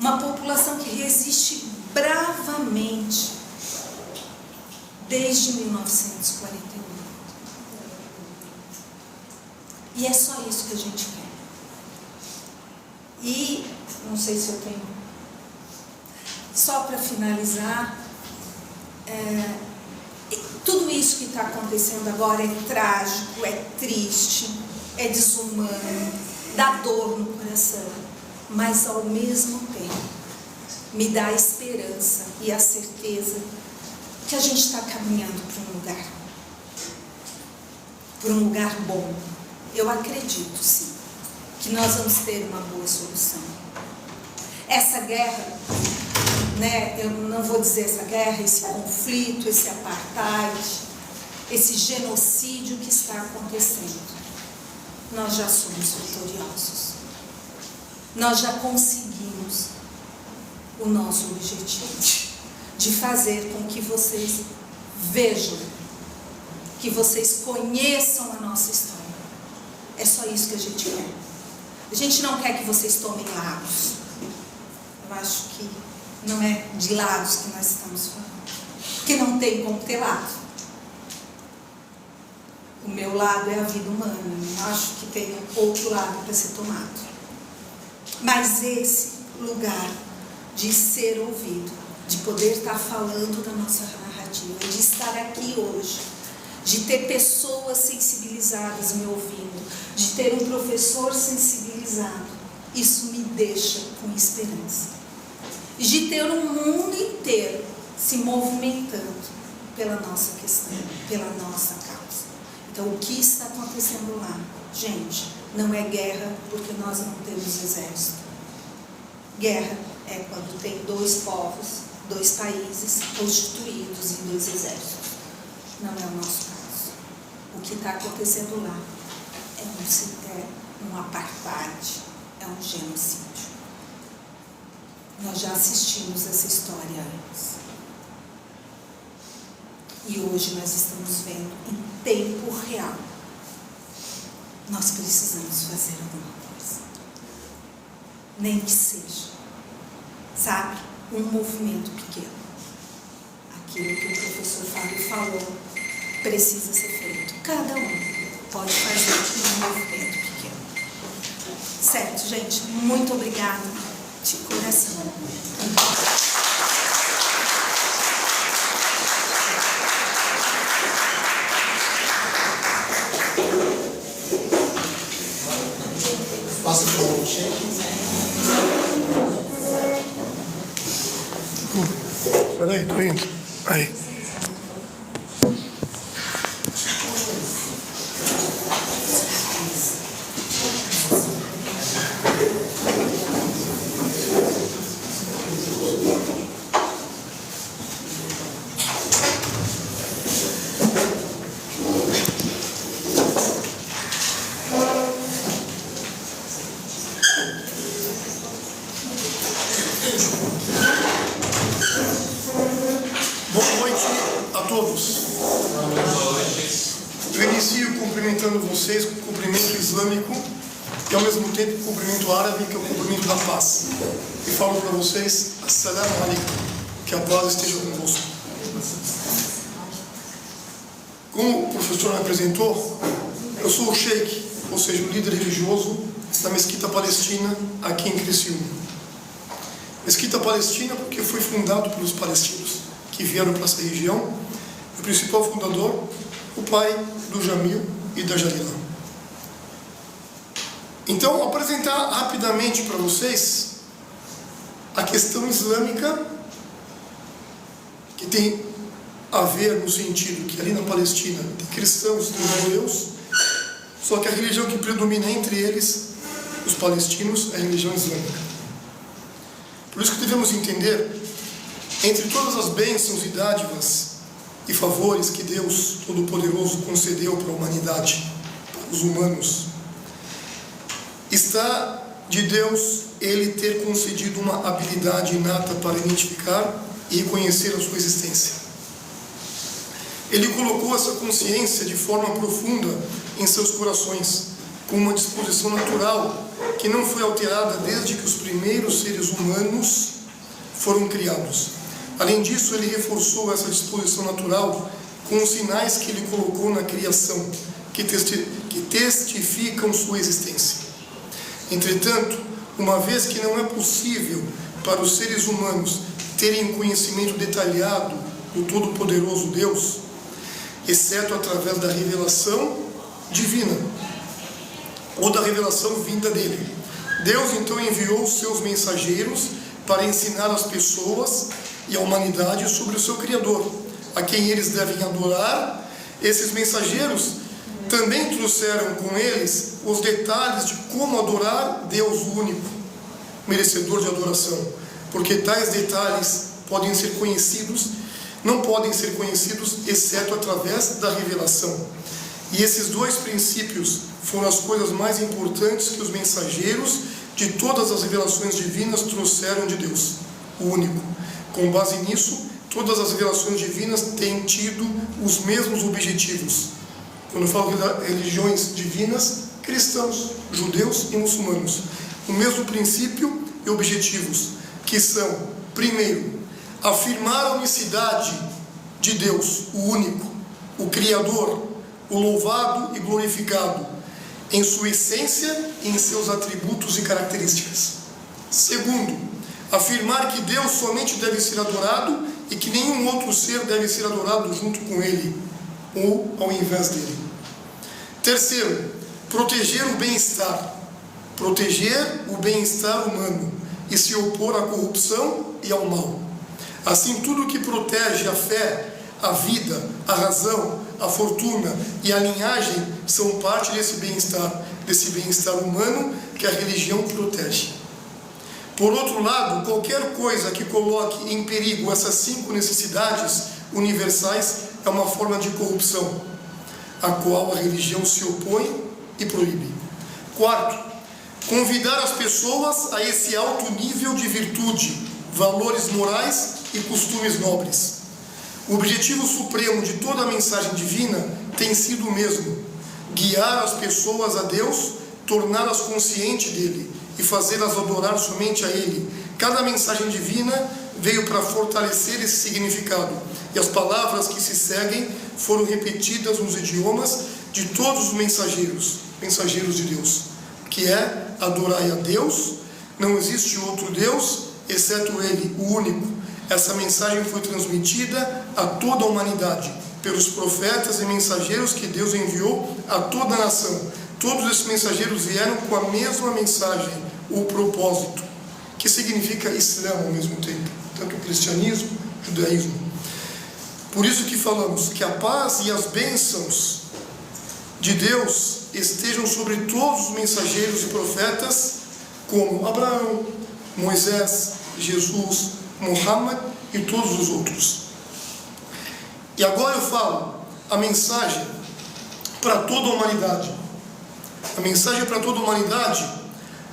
Uma população que resiste bravamente. desde 1948. E é só isso que a gente quer. E, não sei se eu tenho... Só para finalizar, tudo isso que está acontecendo agora é trágico, é triste, é desumano, dá dor no coração, mas ao mesmo tempo me dá a esperança e a certeza que a gente está caminhando para um lugar bom. Eu acredito, sim, que nós vamos ter uma boa solução. Essa guerra, né, eu não vou dizer essa guerra, esse conflito, esse apartheid, esse genocídio que está acontecendo, nós já somos vitoriosos. Nós já conseguimos o nosso objetivo de fazer com que vocês vejam, que vocês conheçam a nossa história. É só isso que a gente quer. A gente não quer que vocês tomem lados. Eu acho que não é de lados que nós estamos falando, porque não tem como ter lado. O meu lado é a vida humana, eu não acho que tenha outro lado para ser tomado. Mas esse lugar de ser ouvido, de poder estar falando da nossa narrativa, de estar aqui hoje, de ter pessoas sensibilizadas me ouvindo, de ter um professor sensibilizado, isso me deixa com esperança. De ter um mundo inteiro se movimentando pela nossa questão, pela nossa causa. Então, o que está acontecendo lá? Gente, não é guerra porque nós não temos exército. Guerra é quando tem dois povos, dois países constituídos em dois exércitos. Não é o nosso caso. O que está acontecendo lá é um apartheid, é um genocídio. Nós já assistimos essa história antes. E hoje nós estamos vendo em tempo real. Nós precisamos fazer alguma coisa. Nem que seja, sabe, um movimento pequeno. Aquilo que o professor Fábio falou precisa ser feito. Cada um pode fazer um movimento pequeno. Certo, gente? Muito obrigada de coração. Passa para o cheque. Peraí, tô indo. Aí. Boa noite a todos. Eu inicio cumprimentando vocês com o cumprimento islâmico e ao mesmo tempo o cumprimento árabe, que é o cumprimento da paz. E falo para vocês, Assalamu alaikum, que a paz esteja convosco. Como o professor me apresentou, eu sou o sheik, ou seja, o líder religioso da Mesquita Palestina aqui em Criciúma. Mesquita Palestina porque foi fundado pelos palestinos que vieram para essa região. O principal fundador, o pai do Jamil e da Jalila. Então, apresentar rapidamente para vocês a questão islâmica, que tem a ver no sentido que ali na Palestina tem cristãos e tem judeus, só que a religião que predomina entre eles, os palestinos, é a religião islâmica. Por isso que devemos entender, entre todas as bênçãos e dádivas e favores que Deus Todo-Poderoso concedeu para a humanidade, para os humanos, está de Deus Ele ter concedido uma habilidade inata para identificar e reconhecer a sua existência. Ele colocou essa consciência de forma profunda em seus corações, com uma disposição natural que não foi alterada desde que os primeiros seres humanos foram criados. Além disso, ele reforçou essa disposição natural com os sinais que ele colocou na criação, que testificam sua existência. Entretanto, uma vez que não é possível para os seres humanos terem conhecimento detalhado do Todo-Poderoso Deus, exceto através da revelação divina, ou da revelação vinda dele, Deus então enviou os seus mensageiros para ensinar as pessoas e a humanidade sobre o seu Criador, a quem eles devem adorar. Esses mensageiros também trouxeram com eles os detalhes de como adorar Deus único, merecedor de adoração, porque tais detalhes não podem ser conhecidos exceto através da revelação. E esses dois princípios foram as coisas mais importantes que os mensageiros de todas as revelações divinas trouxeram de Deus, o único. Com base nisso, todas as revelações divinas têm tido os mesmos objetivos. Quando eu falo de religiões divinas, cristãos, judeus e muçulmanos, o mesmo princípio e objetivos, que são, primeiro, afirmar a unicidade de Deus, o único, o Criador, o louvado e glorificado, em sua essência e em seus atributos e características. Segundo, afirmar que Deus somente deve ser adorado e que nenhum outro ser deve ser adorado junto com Ele, ou ao invés dele. Terceiro, proteger o bem-estar humano e se opor à corrupção e ao mal. Assim, tudo que protege a fé, a vida, a razão, a fortuna e a linhagem são parte desse bem-estar humano que a religião protege. Por outro lado, qualquer coisa que coloque em perigo essas 5 necessidades universais é uma forma de corrupção, a qual a religião se opõe e proíbe. Quarto, convidar as pessoas a esse alto nível de virtude, valores morais e costumes nobres. O objetivo supremo de toda a mensagem divina tem sido o mesmo: guiar as pessoas a Deus, torná-las conscientes dele e fazê-las adorar somente a Ele. Cada mensagem divina veio para fortalecer esse significado, e as palavras que se seguem foram repetidas nos idiomas de todos os mensageiros de Deus, que é: adorai a Deus, não existe outro Deus, exceto Ele, o único. Essa mensagem foi transmitida a toda a humanidade, pelos profetas e mensageiros que Deus enviou a toda a nação. Todos esses mensageiros vieram com a mesma mensagem, o propósito, que significa Islã ao mesmo tempo, tanto o cristianismo, o judaísmo. Por isso que falamos que a paz e as bênçãos de Deus estejam sobre todos os mensageiros e profetas, como Abraão, Moisés, Jesus, Muhammad e todos os outros. E agora eu falo a mensagem para toda a humanidade. A mensagem para toda a humanidade: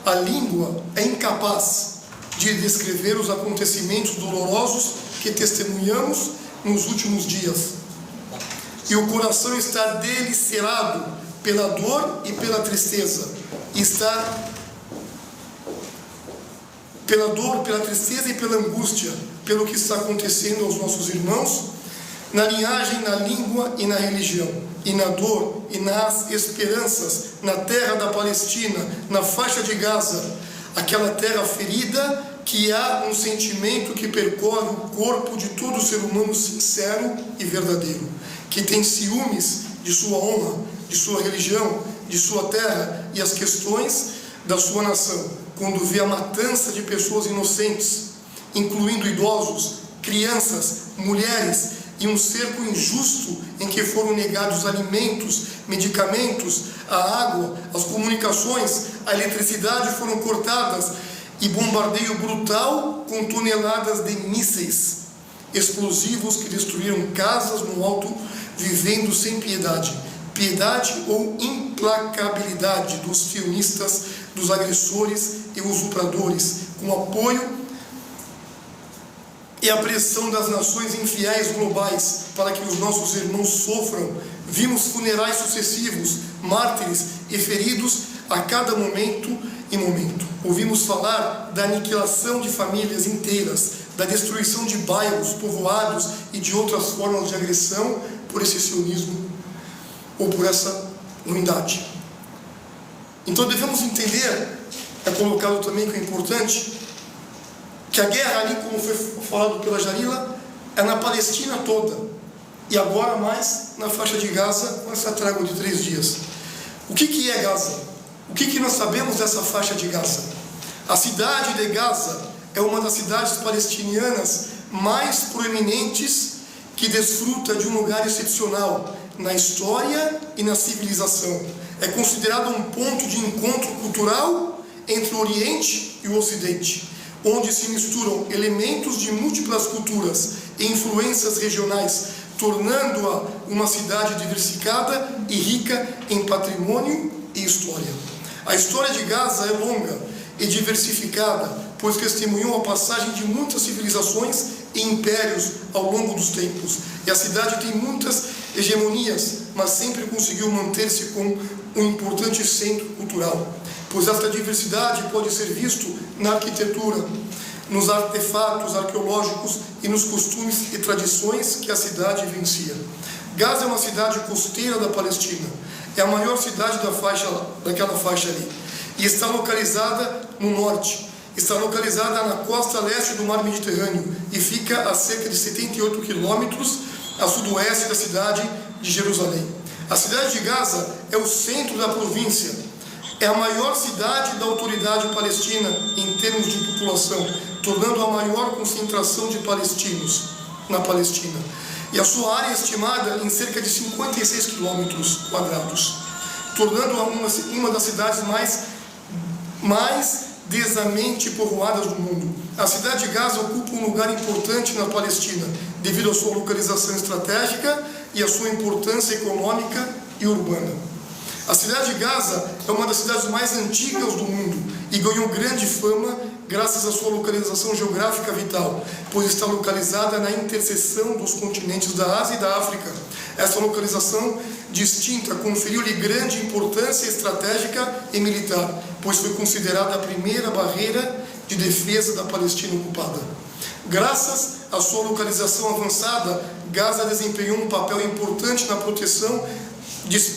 a língua é incapaz de descrever os acontecimentos dolorosos que testemunhamos nos últimos dias. E o coração está deliciado pela dor e pela tristeza. Pela dor, pela tristeza e pela angústia, pelo que está acontecendo aos nossos irmãos, na linhagem, na língua e na religião, e na dor e nas esperanças, na terra da Palestina, na faixa de Gaza, aquela terra ferida que há um sentimento que percorre o corpo de todo ser humano sincero e verdadeiro, que tem ciúmes de sua honra, de sua religião, de sua terra e as questões da sua nação, quando vê a matança de pessoas inocentes, incluindo idosos, crianças, mulheres, e um cerco injusto em que foram negados alimentos, medicamentos, a água, as comunicações, a eletricidade foram cortadas, e bombardeio brutal com toneladas de mísseis explosivos que destruíram casas no alto, vivendo sem piedade ou implacabilidade dos sionistas, dos agressores e usurpadores, com apoio e a pressão das nações infiéis globais para que os nossos irmãos sofram. Vimos funerais sucessivos, mártires e feridos a cada momento e momento. Ouvimos falar da aniquilação de famílias inteiras, da destruição de bairros, povoados e de outras formas de agressão por esse sionismo ou por essa ruindade. Então devemos entender, é colocado também que é importante, que a guerra ali, como foi falado pela Jarila, é na Palestina toda, e agora mais na faixa de Gaza, com essa trégua de 3 dias. O que é Gaza? O que nós sabemos dessa faixa de Gaza? A cidade de Gaza é uma das cidades palestinianas mais proeminentes, que desfruta de um lugar excepcional na história e na civilização. É considerado um ponto de encontro cultural entre o Oriente e o Ocidente, onde se misturam elementos de múltiplas culturas e influências regionais, tornando-a uma cidade diversificada e rica em patrimônio e história. A história de Gaza é longa e diversificada, pois testemunhou a passagem de muitas civilizações e impérios ao longo dos tempos. E a cidade tem muitas hegemonias, mas sempre conseguiu manter-se como um importante centro cultural, pois esta diversidade pode ser visto na arquitetura, nos artefatos arqueológicos e nos costumes e tradições que a cidade vivencia. Gaza é uma cidade costeira da Palestina, é a maior cidade daquela faixa ali, e está localizada no norte, está localizada na costa leste do mar Mediterrâneo e fica a cerca de 78 quilômetros a sudoeste da cidade de Jerusalém. A cidade de Gaza é o centro da província, é a maior cidade da autoridade palestina em termos de população, tornando a maior concentração de palestinos na Palestina. E a sua área é estimada em cerca de 56 quilômetros quadrados, tornando-a uma das cidades mais densamente povoadas do mundo. A cidade de Gaza ocupa um lugar importante na Palestina, devido à sua localização estratégica e à sua importância econômica e urbana. A cidade de Gaza é uma das cidades mais antigas do mundo e ganhou grande fama graças à sua localização geográfica vital, pois está localizada na interseção dos continentes da Ásia e da África. Essa localização distinta conferiu-lhe grande importância estratégica e militar, pois foi considerada a primeira barreira de defesa da Palestina ocupada. Graças à sua localização avançada, Gaza desempenhou um papel importante na proteção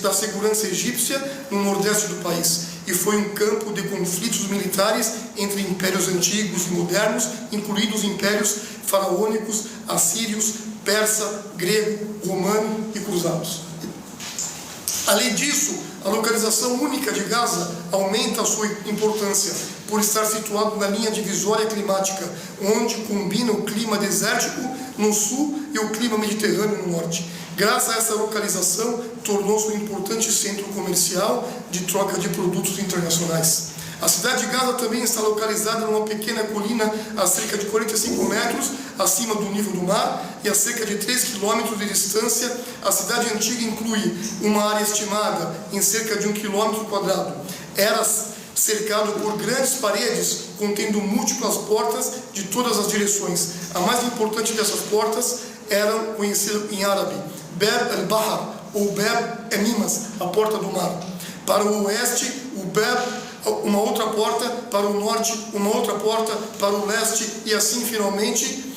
da segurança egípcia no nordeste do país, e foi um campo de conflitos militares entre impérios antigos e modernos, incluindo os impérios faraônicos, assírios, persa, grego, romano e cruzados. Além disso, a localização única de Gaza aumenta a sua importância, por estar situado na linha divisória climática, onde combina o clima desértico no sul e o clima mediterrâneo no norte. Graças a essa localização, tornou-se um importante centro comercial de troca de produtos internacionais. A cidade de Gaza também está localizada numa pequena colina a cerca de 45 metros acima do nível do mar e a cerca de 3 quilômetros de distância. A cidade antiga inclui uma área estimada em cerca de 1 quilômetro quadrado. Era cercado por grandes paredes contendo múltiplas portas de todas as direções. A mais importante dessas portas era conhecida em árabe, Bab al-Bahar, ou Bab Emimas, a porta do mar. Para o oeste, o Bab, uma outra porta, para o norte, uma outra porta, para o leste, e assim finalmente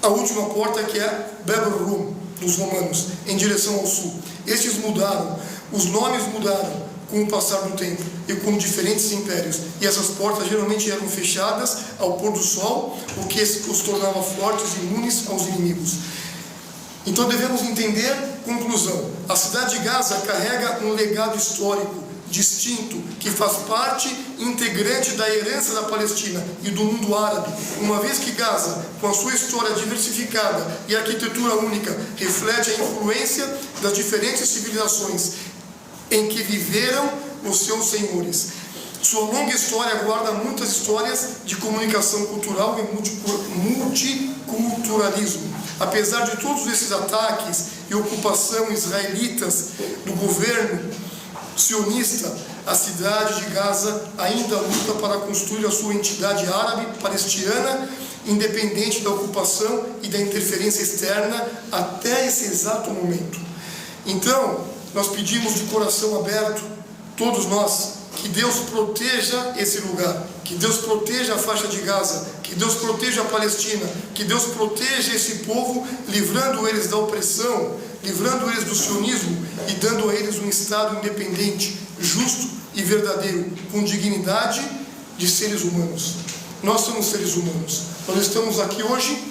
a última porta, que é Bab al-Rum, dos romanos, em direção ao sul. Estes mudaram, os nomes mudaram com o passar do tempo e com diferentes impérios, e essas portas geralmente eram fechadas ao pôr do sol, o que os tornava fortes e imunes aos inimigos. Então devemos entender, conclusão, a cidade de Gaza carrega um legado histórico distinto, que faz parte integrante da herança da Palestina e do mundo árabe, uma vez que Gaza, com a sua história diversificada e arquitetura única, reflete a influência das diferentes civilizações em que viveram os seus senhores. Sua longa história guarda muitas histórias de comunicação cultural e multiculturalismo. Apesar de todos esses ataques e ocupação israelitas do governo sionista, a cidade de Gaza ainda luta para construir a sua entidade árabe palestina, independente da ocupação e da interferência externa até esse exato momento. Então, nós pedimos de coração aberto, todos nós, que Deus proteja esse lugar, que Deus proteja a faixa de Gaza, que Deus proteja a Palestina, que Deus proteja esse povo, livrando eles da opressão, livrando eles do sionismo e dando a eles um Estado independente, justo e verdadeiro, com dignidade de seres humanos. Nós somos seres humanos. Nós estamos aqui hoje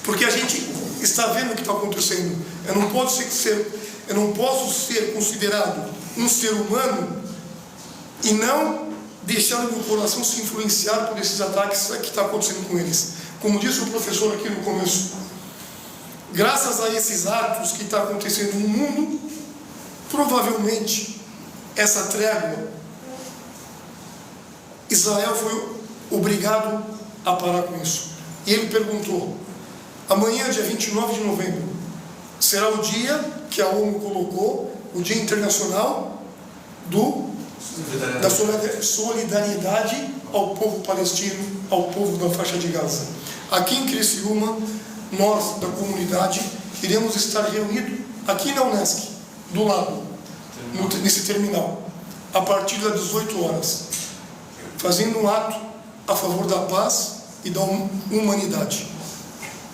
porque a gente está vendo o que está acontecendo. Eu não posso ser considerado um ser humano e não deixar o meu coração se influenciar por esses ataques que está acontecendo com eles. Como disse o professor aqui no começo, graças a esses atos que está acontecendo no mundo, provavelmente essa trégua, Israel foi obrigado a parar com isso. E ele perguntou: amanhã, dia 29 de novembro, será o dia que a ONU colocou, o Dia Internacional da solidariedade ao povo palestino, ao povo da faixa de Gaza. Aqui em Criciúma, nós da comunidade iremos estar reunidos aqui na Unesc, do lado, nesse terminal, a partir das 18 horas, fazendo um ato a favor da paz e da humanidade.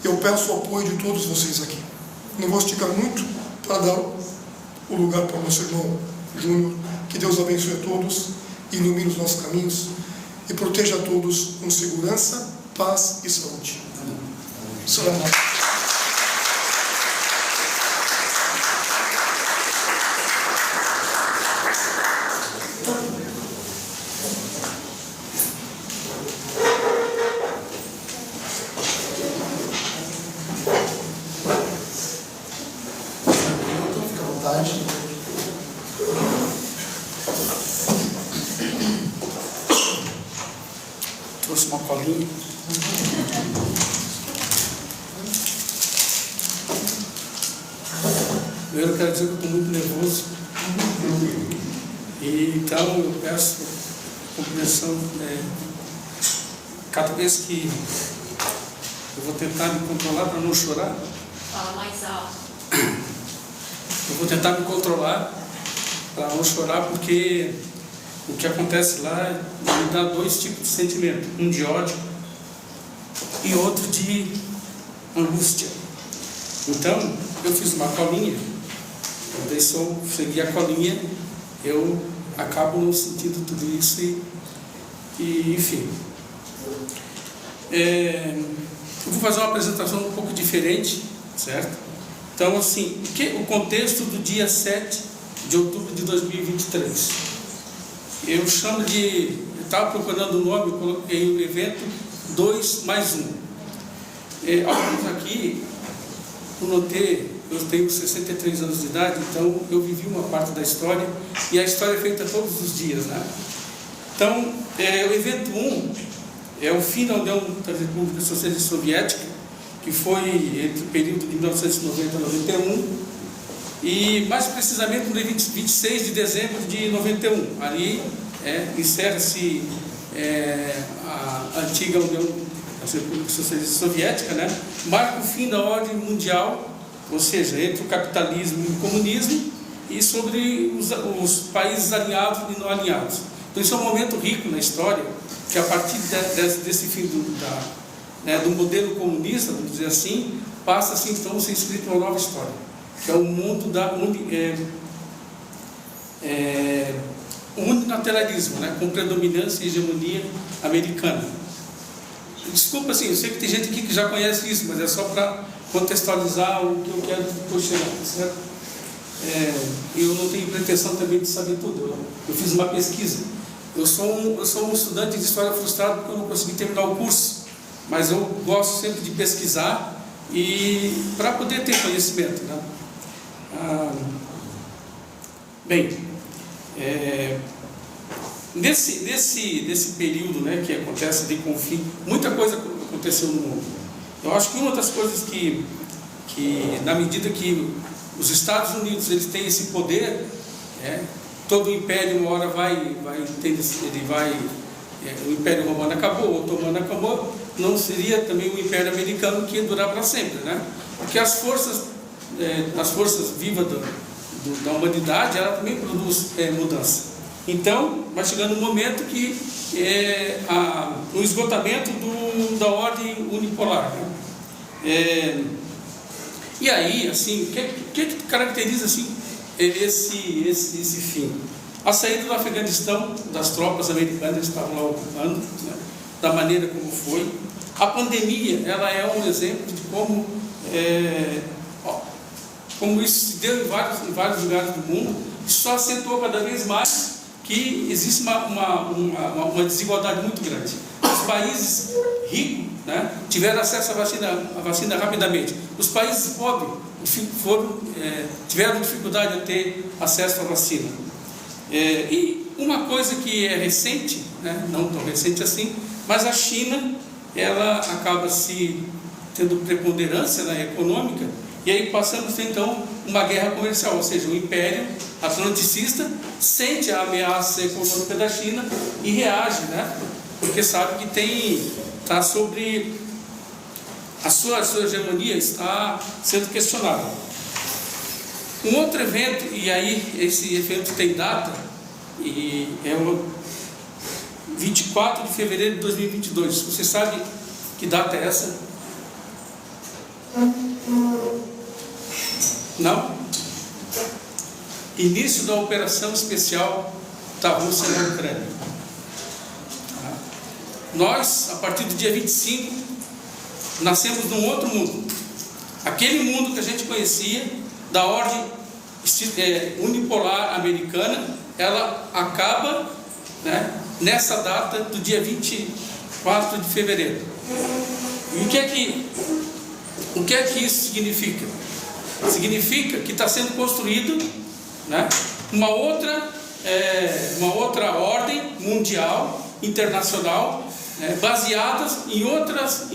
Eu peço o apoio de todos vocês aqui. Não vou esticar muito para dar o lugar para o nosso irmão Júnior. Que Deus abençoe a todos, ilumine os nossos caminhos e proteja a todos com segurança, paz e saúde. Salam. Fica à vontade. Trouxe uma colinha. Eu quero dizer que eu estou muito nervoso. E, então eu peço compreensão. Cada vez que eu vou tentar me controlar para não chorar. Fala mais alto. Eu vou tentar me controlar para não chorar, porque o que acontece lá me dá dois tipos de sentimento: um de ódio e outro de angústia. Então eu fiz uma colinha. Daí, se eu seguir a colinha, eu acabo não sentindo tudo isso e enfim. Eu vou fazer uma apresentação um pouco diferente, certo? Então, assim, o contexto do dia 7 de outubro de 2023. Eu chamo de... Eu estava procurando o nome, eu coloquei o evento 2+1. Alguns aqui, eu notei... Eu tenho 63 anos de idade, então eu vivi uma parte da história, e a história é feita todos os dias, né? Então, o evento 1 é o fim da União da República Socialista Soviética, que foi entre o período de 1990 a 91, e mais precisamente no dia 26 de dezembro de 91. Ali encerra-se a antiga União da República Socialista Soviética, né? Marca o fim da ordem mundial, ou seja, entre o capitalismo e o comunismo, e sobre os países alinhados e não alinhados. Então isso é um momento rico na história, que a partir desse fim do modelo comunista, vamos dizer assim, passa-se então a ser escrito uma nova história, que é o mundo unilateralismo, né, com predominância e hegemonia americana. Desculpa, assim, eu sei que tem gente aqui que já conhece isso, mas é só para contextualizar o que eu quero puxar, certo? Eu não tenho pretensão também de saber tudo. Eu fiz uma pesquisa. Eu sou um estudante de história frustrado porque eu não consegui terminar o curso, mas eu gosto sempre de pesquisar e para poder ter conhecimento, né? Nesse período, né, que acontece de conflito, muita coisa aconteceu no mundo. Eu acho que uma das coisas que na medida que os Estados Unidos eles têm esse poder, todo o império uma hora o Império Romano acabou, o Otomano acabou, não seria também o Império Americano que ia durar para sempre, né? Porque as forças vivas da humanidade, ela também produz mudança. Então, vai chegando um momento que o esgotamento da ordem unipolar. Né? E aí, assim, o que caracteriza assim, esse fim? A saída do Afeganistão, das tropas americanas que estavam lá ocupando, né? Da maneira como foi. A pandemia, ela é um exemplo de como isso se deu em vários lugares do mundo. Isso só acentuou cada vez mais que existe uma desigualdade muito grande. Os países ricos, né, tiveram acesso à vacina rapidamente. Os países pobres tiveram dificuldade de ter acesso à vacina. E uma coisa que é recente, né, não tão recente assim, mas a China, ela acaba tendo preponderância, né, econômica, e aí passamos a ter então uma guerra comercial, ou seja, o Império Atlanticista sente a ameaça econômica da China e reage, né, porque sabe que está sobre a sua hegemonia está sendo questionada. Um outro evento, e aí esse evento tem data, e é o 24 de fevereiro de 2022. Você sabe que data é essa? Não? Início da operação especial da Rússia na Ucrânia. Nós, a partir do dia 25, nascemos num outro mundo. Aquele mundo que a gente conhecia, da ordem unipolar americana, ela acaba, né, nessa data do dia 24 de fevereiro. E o que é que isso significa? Significa que está sendo construído, né, uma outra ordem mundial, internacional, né, baseadas em outros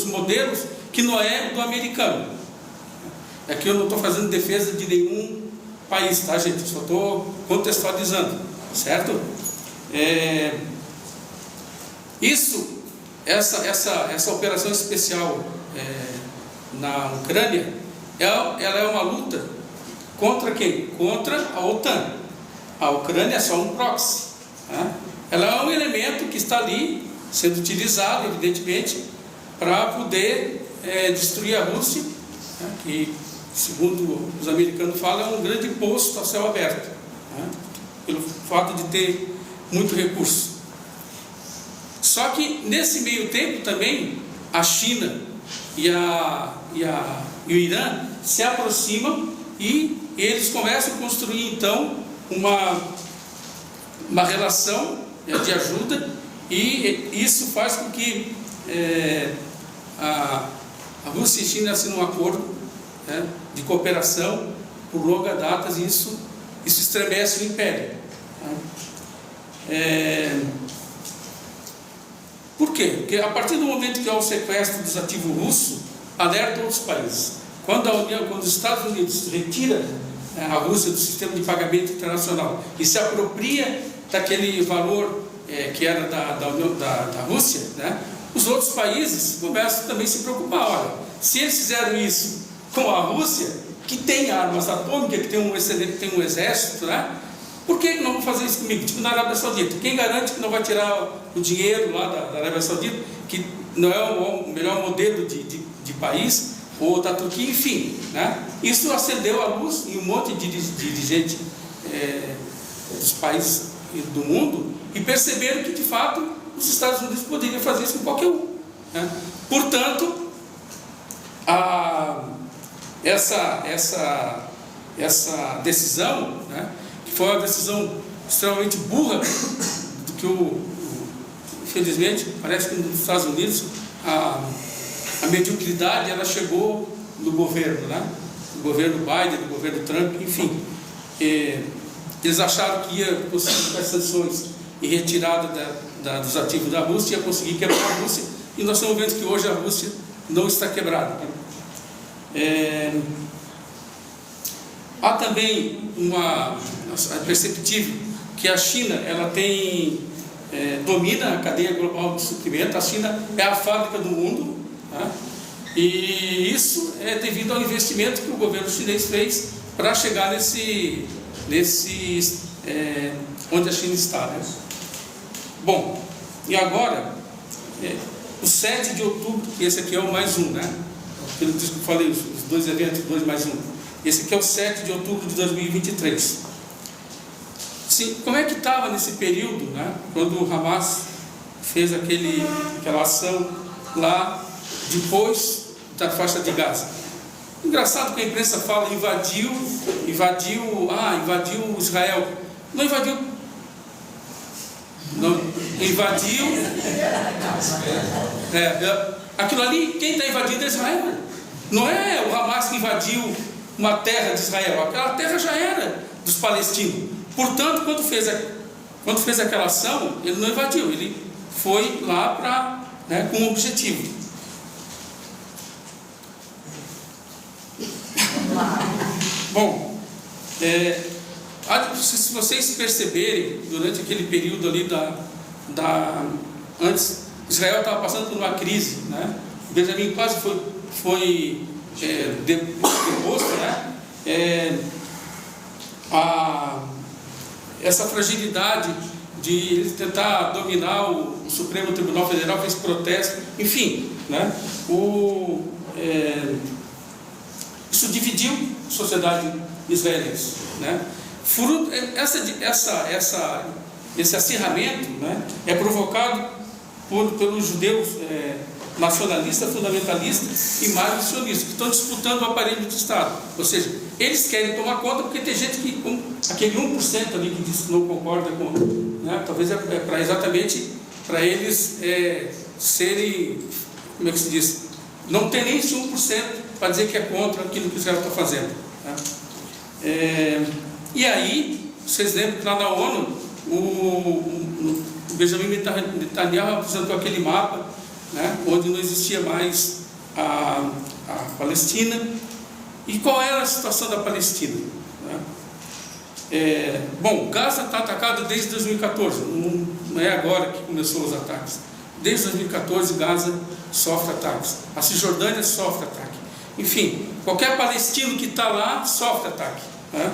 modelos que não é do americano. Aqui eu não estou fazendo defesa de nenhum país, tá, gente? Eu só estou contextualizando, certo? Essa operação especial na Ucrânia, ela é uma luta contra quem? Contra a OTAN. A Ucrânia é só um proxy, né? Ela é um elemento que está ali sendo utilizado, evidentemente, para poder destruir a Rússia, né? Que, segundo os americanos falam, é um grande posto a céu aberto, né? Pelo fato de ter muito recurso. Só que nesse meio tempo também a China e o Irã se aproximam e eles começam a construir então uma relação de ajuda, e isso faz com que a Rússia e a China assinam um acordo, né, de cooperação por longa data, e isso estremece o Império. Por quê? Porque a partir do momento que há o sequestro do desativo russo, alerta outros países. Quando os Estados Unidos retira a Rússia do sistema de pagamento internacional e se apropria daquele valor que era da Rússia, né, os outros países começam também a se preocupar. Olha, se eles fizeram isso com a Rússia, que tem armas atômicas, que tem um exército, né, por que não vão fazer isso comigo? Tipo na Arábia Saudita. Quem garante que não vai tirar o dinheiro lá da Arábia Saudita, que não é o melhor modelo de país, ou da Turquia, enfim, né? Isso acendeu a luz em um monte de gente dos países do mundo, e perceberam que de fato os Estados Unidos poderiam fazer isso com qualquer um, né? Portanto, essa decisão, né, que foi uma decisão extremamente burra, do que infelizmente parece que nos Estados Unidos a mediocridade ela chegou no governo, né? Do governo Biden, do governo Trump, enfim. Eles acharam que ia conseguir com as sanções e retirada dos ativos da Rússia, ia conseguir quebrar a Rússia, e nós estamos vendo que hoje a Rússia não está quebrada. Há também é perceptível que a China ela domina a cadeia global de suprimento. A China é a fábrica do mundo, tá? E isso é devido ao investimento que o governo chinês fez para chegar nesse onde a China está, né? Bom, e agora, o 7 de outubro, que esse aqui é o mais um, né? Pelo que eu falei, os 2 eventos, 2 mais 1. Esse aqui é o 7 de outubro de 2023. Sim, como é que estava nesse período, né? Quando o Hamas fez aquela ação lá depois da faixa de Gaza? Engraçado que a imprensa fala invadiu Israel. Não invadiu. Não, invadiu. Aquilo ali, quem está invadindo é Israel. Não é o Hamas que invadiu uma terra de Israel. Aquela terra já era dos palestinos. Portanto, quando fez aquela ação, ele não invadiu. Ele foi lá com um objetivo. Bom, se vocês perceberem, durante aquele período ali antes, Israel estava passando por uma crise, né? Benjamin quase foi deposto, né? Essa fragilidade de ele tentar dominar o Supremo Tribunal Federal, fez protesto, enfim, né? Isso dividiu a sociedade israelense, né? Esse acirramento, né, é provocado pelos judeus nacionalistas, fundamentalistas e mais sionistas, que estão disputando o aparelho de Estado. Ou seja, eles querem tomar conta porque tem gente que, aquele 1% ali que diz que não concorda com, né, talvez para exatamente para eles serem, como é que se diz, não ter nem esse 1% para dizer que é contra aquilo que Israel está fazendo, né? E aí, vocês lembram que lá na ONU, o Benjamin Netanyahu apresentou aquele mapa, né, onde não existia mais a Palestina. E qual era a situação da Palestina, né? Bom, Gaza está atacado desde 2014, não é agora que começou os ataques. Desde 2014 Gaza sofre ataques, a Cisjordânia sofre ataque, enfim, qualquer palestino que está lá sofre ataque, né?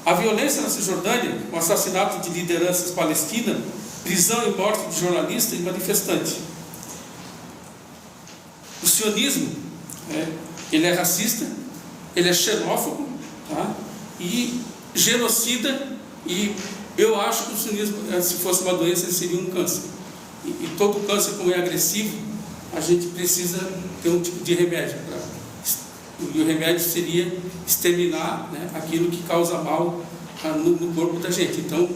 A violência na Cisjordânia, o assassinato de lideranças palestinas, prisão e morte de jornalistas e manifestantes. O sionismo, ele é racista, ele é xenófobo, tá? E genocida, e eu acho que o sionismo, se fosse uma doença, ele seria um câncer. E todo câncer, como é agressivo, a gente precisa ter um tipo de remédio. E o remédio seria exterminar, né, aquilo que causa mal no corpo da gente. Então,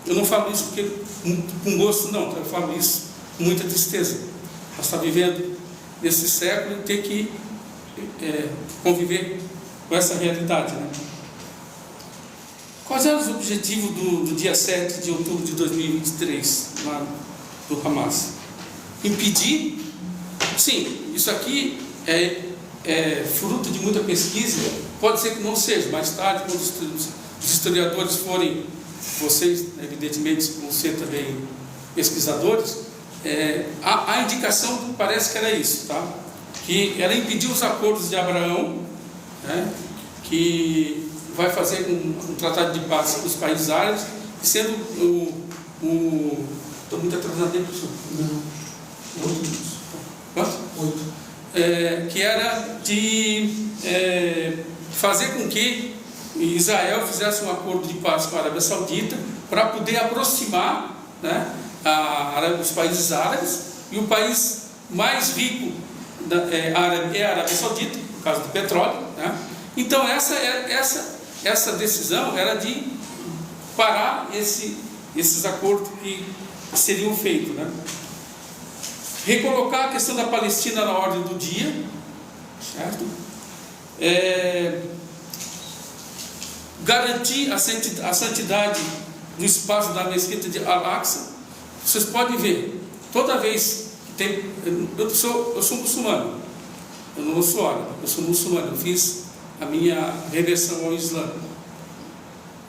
eu não falo isso porque, com gosto, não. Eu falo isso com muita tristeza. Nós estamos vivendo nesse século e ter que conviver com essa realidade, né? Quais eram os objetivos do dia 7 de outubro de 2023, lá do Hamas? Impedir? Sim, isso aqui é fruto de muita pesquisa. Pode ser que não seja. Mais tarde, quando os historiadores forem, vocês evidentemente vão ser também pesquisadores, a indicação parece que era isso, tá? Que era impedir os acordos de Abraão, né, que vai fazer um tratado de paz com os países árabes, sendo estou muito atrasado aí, professor. Não. 8 minutos. Quanto? 8. Que era de fazer com que Israel fizesse um acordo de paz com a Arábia Saudita para poder aproximar, né, os países árabes, e o país mais rico é a Arábia Saudita, no caso do petróleo, né? Então essa decisão era de parar esses acordos que seriam feitos, né? Recolocar a questão da Palestina na ordem do dia, certo? Garantir a santidade do espaço da mesquita de Al-Aqsa. Vocês podem ver, toda vez que tem... Eu sou muçulmano, eu não sou árabe, eu sou muçulmano, eu fiz a minha reversão ao Islã.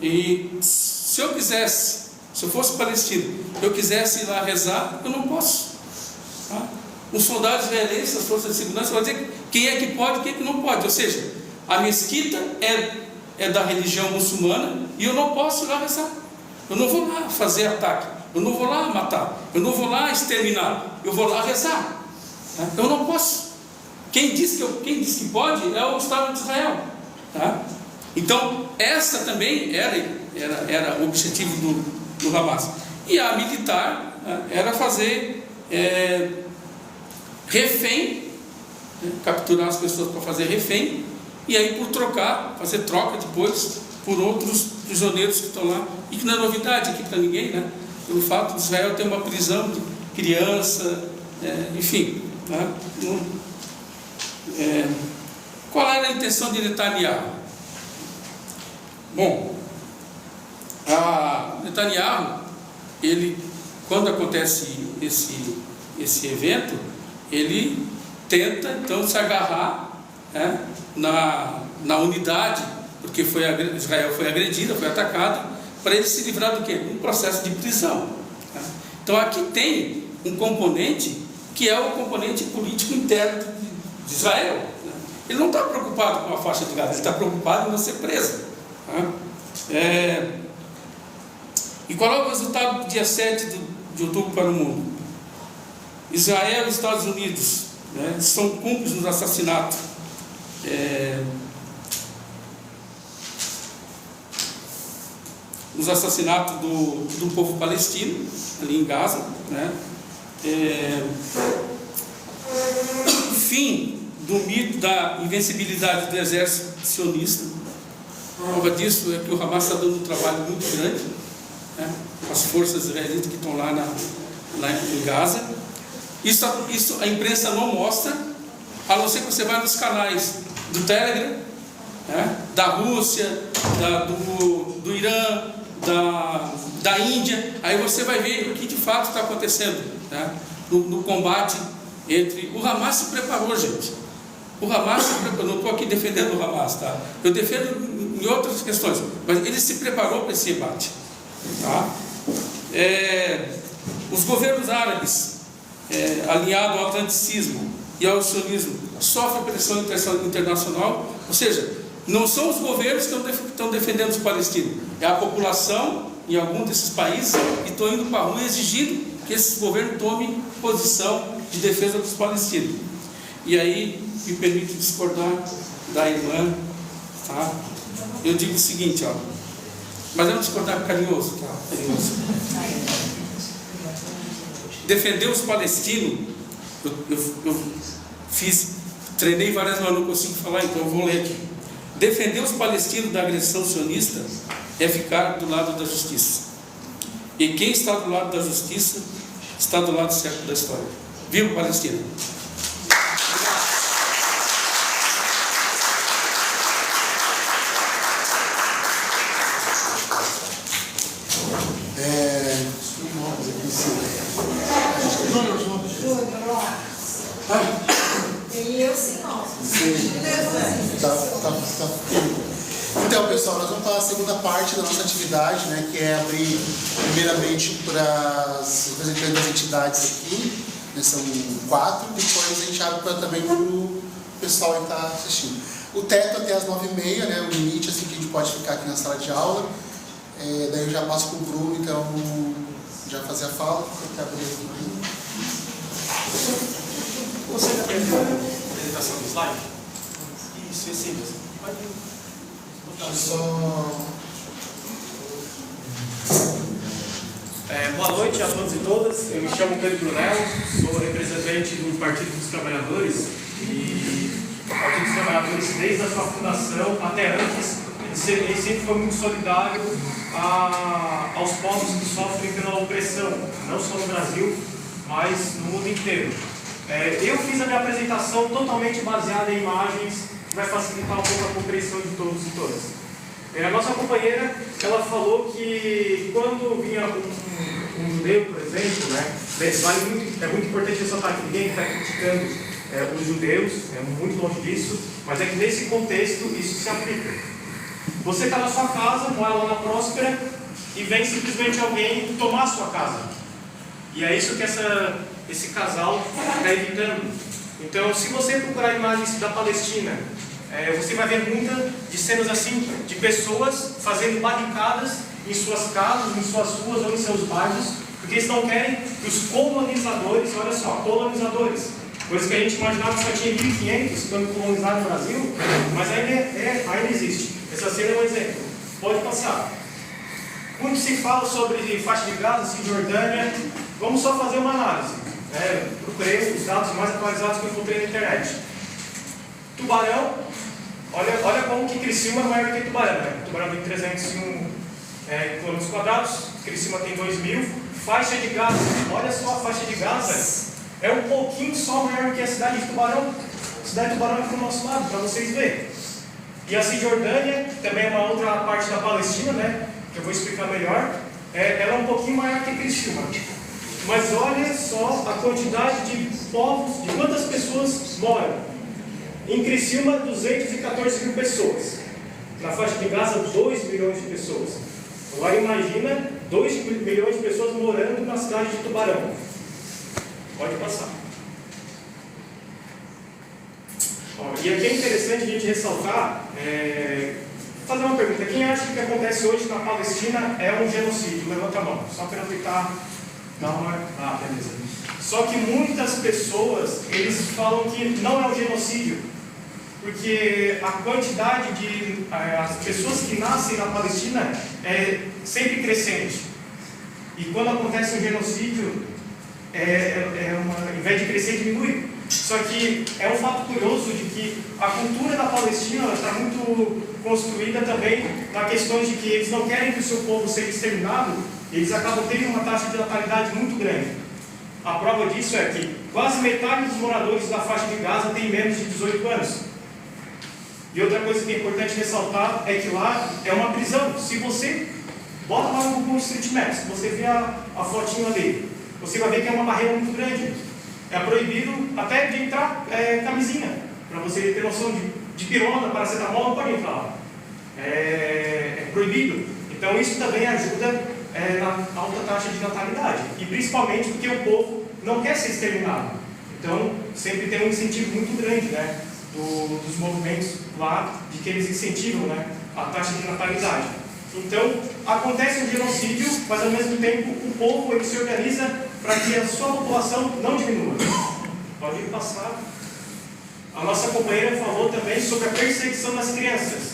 E se eu fosse palestino, eu quisesse ir lá rezar, eu não posso. Tá? Os soldados israelenses, as forças de segurança, vão dizer quem é que pode e quem é que não pode. Ou seja, a mesquita é é da religião muçulmana e eu não posso ir lá rezar. Eu não vou lá fazer ataque, eu não vou lá matar, eu não vou lá exterminar, eu vou lá rezar. Tá? Eu não posso. Quem diz que pode é o Estado de Israel. Tá? Então, essa também era o objetivo do Hamas. E a militar, né, era fazer refém, né, capturar as pessoas para fazer refém, e aí fazer troca depois por outros prisioneiros que estão lá, e que não é novidade aqui para ninguém, né? Pelo fato de Israel ter uma prisão de criança, enfim. Né? Qual era a intenção de Netanyahu? Bom, Netanyahu, quando acontece esse evento, ele tenta então se agarrar, né, na unidade, porque Israel foi agredida, foi atacada, para ele se livrar do quê? Um processo de prisão. Tá? Então aqui tem um componente que é o componente político interno de Israel. Né? Ele não está preocupado com a faixa de Gaza, ele está preocupado em não ser preso. Tá? E qual é o resultado do dia 7 de outubro para o mundo? Israel e Estados Unidos, né, são cúmplices no assassinato do povo palestino ali em Gaza, né? Fim do mito da invencibilidade do exército sionista. A prova disso é que o Hamas está dando um trabalho muito grande, né? As forças israelitas que estão lá em Gaza. Isso a imprensa não mostra, a não ser que você vai nos canais do Telegram, né? Da Rússia, do Irã, da Índia. Aí você vai ver o que de fato está acontecendo, né? no combate entre... O Hamas se preparou, gente. O Hamas se preparou. Não estou aqui defendendo o Hamas, tá? Eu defendo em outras questões, mas ele se preparou para esse embate, tá? Os governos árabes, alinhados ao atlanticismo e ao sionismo, sofrem pressão internacional. Ou seja, não são os governos que estão defendendo os palestinos, é a população em algum desses países que estão indo para a rua exigindo que esses governos tomem posição de defesa dos palestinos. E aí me permite discordar da irmã, tá? Eu digo o seguinte, ó, mas é um discordar carinhoso, tá? Carinhoso. Defender os palestinos, eu treinei várias, mas não consigo falar, então eu vou ler aqui. Defender os palestinos da agressão sionista é ficar do lado da justiça. E quem está do lado da justiça está do lado certo da história. Viva Palestina! Então, pessoal, nós vamos para a segunda parte da nossa atividade, né, que é abrir primeiramente para os representantes das entidades aqui, né, são 4, depois a gente abre também para o pessoal que está assistindo. O teto até as 9h30, né, o limite assim, que a gente pode ficar aqui na sala de aula. Daí eu já passo para o Bruno, então já fazer a fala. Você já perdeu a apresentação do slide? Isso, esse mesmo. Pode botar só... Boa noite a todos e todas. Eu me chamo Pedro Brunello, sou representante do Partido dos Trabalhadores. E o Partido dos Trabalhadores, desde a sua fundação até antes, ele sempre foi muito solidário aos povos que sofrem pela opressão, não só no Brasil, mas no mundo inteiro. Eu fiz a minha apresentação totalmente baseada em imagens, que vai facilitar um pouco a compreensão de todos e todas. A nossa companheira, ela falou que quando vinha um judeu, por exemplo, né, é muito importante ressaltar que ninguém está criticando os judeus, é muito longe disso, mas é que nesse contexto isso se aplica. Você está na sua casa, mora lá na Próspera, e vem simplesmente alguém tomar a sua casa. E é isso que esse casal está evitando. Então, se você procurar imagens da Palestina, você vai ver muitas de cenas assim, de pessoas fazendo barricadas em suas casas, em suas ruas ou em seus bairros, porque eles não querem que os colonizadores, olha só, colonizadores, coisa que a gente imaginava que só tinha 1500 quando colonizaram o Brasil, mas ainda existe. Essa cena é um exemplo. Pode passar. Muito se fala sobre faixa de Gaza, Cisjordânia. Vamos só fazer uma análise. Procurei os dados mais atualizados que eu encontrei na internet. Tubarão, olha como que Criciúma é maior que Tubarão. Tubarão tem 301 km², Criciúma tem 2.000. Faixa de Gaza, olha só a faixa de Gaza, é um pouquinho só maior que a cidade de Tubarão. A cidade de Tubarão é para o nosso lado, para vocês verem. E a Cisjordânia, também é uma outra parte da Palestina, né, que eu vou explicar melhor, ela é um pouquinho maior que Criciúma. Mas olha só a quantidade de povos, de quantas pessoas moram. Em Criciúma, 214 mil pessoas. Na faixa de Gaza, 2 milhões de pessoas. Agora imagina 2 milhões de pessoas morando na cidade de Tubarão. Pode passar. E aqui é interessante a gente ressaltar, fazer uma pergunta. Quem acha que o que acontece hoje na Palestina é um genocídio? Levanta a mão, só para eu tentar dar uma... beleza. Só que muitas pessoas, eles falam que não é um genocídio, porque a quantidade de as pessoas que nascem na Palestina é sempre crescente. E quando acontece um genocídio, ao invés de crescer, diminui. Só que é um fato curioso de que a cultura da Palestina está muito construída também na questão de que eles não querem que o seu povo seja exterminado, eles acabam tendo uma taxa de natalidade muito grande. A prova disso é que quase metade dos moradores da faixa de Gaza tem menos de 18 anos. E outra coisa que é importante ressaltar é que lá é uma prisão. Se você bota lá no Google Street Maps, você vê a fotinho ali, você vai ver que é uma barreira muito grande. É proibido até de entrar camisinha, para você ter noção de pirona, paracetamol, não pode entrar lá. É proibido. Então isso também ajuda na alta taxa de natalidade. E principalmente porque o povo não quer ser exterminado. Então sempre tem um incentivo muito grande, né, dos movimentos lá, de que eles incentivam, né, a taxa de natalidade. Então acontece um genocídio, mas ao mesmo tempo o povo ele se organiza para que a sua população não diminua. Pode passar. A nossa companheira falou também sobre a perseguição das crianças.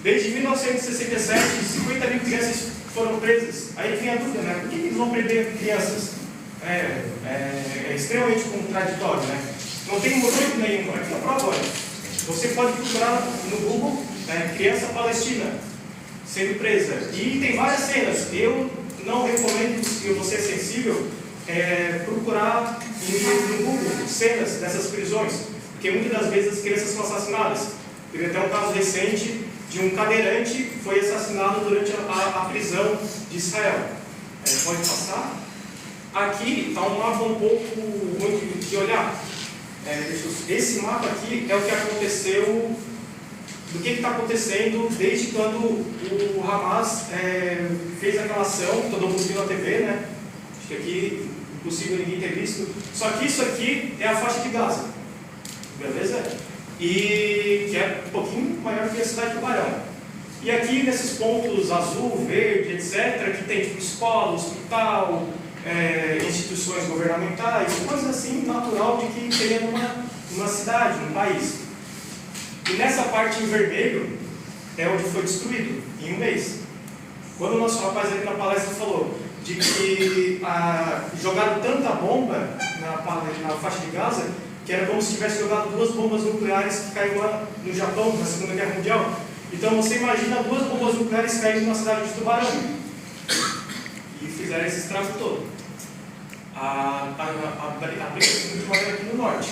Desde 1967, 50 mil crianças foram presas. Aí vem a dúvida, né? Por que eles vão prender crianças? É extremamente contraditório, né? Não tem motivo nenhum. Aqui é a prova, olha. Você pode procurar no Google, criança palestina sendo presa. E tem várias cenas. Eu não recomendo, se você é sensível, procurar no Google cenas dessas prisões, porque muitas das vezes as crianças são assassinadas. Teve até um caso recente de um cadeirante que foi assassinado durante a prisão de Israel. Pode passar? Aqui está um mapa um pouco ruim de olhar. Esse mapa aqui é o que aconteceu, do que está acontecendo desde quando o Hamas fez aquela ação, todo mundo viu na TV, né? Acho que aqui, impossível ninguém ter visto. Só que isso aqui é a faixa de Gaza, beleza? E que é um pouquinho maior que a cidade de Tubarão. E aqui nesses pontos azul, verde, etc., que tem tipo escola, hospital, instituições governamentais, coisa assim natural de que teria numa cidade, num país. E nessa parte em vermelho é onde foi destruído, em um mês. Quando o nosso rapaz aqui na palestra falou de que jogaram tanta bomba na faixa de Gaza, que era como se tivesse jogado 2 bombas nucleares que caíram lá no Japão, na Segunda Guerra Mundial. Então você imagina 2 bombas nucleares caindo na cidade de Tubarão. E fizeram esse estrago todo. A briga foi muito maior aqui no norte,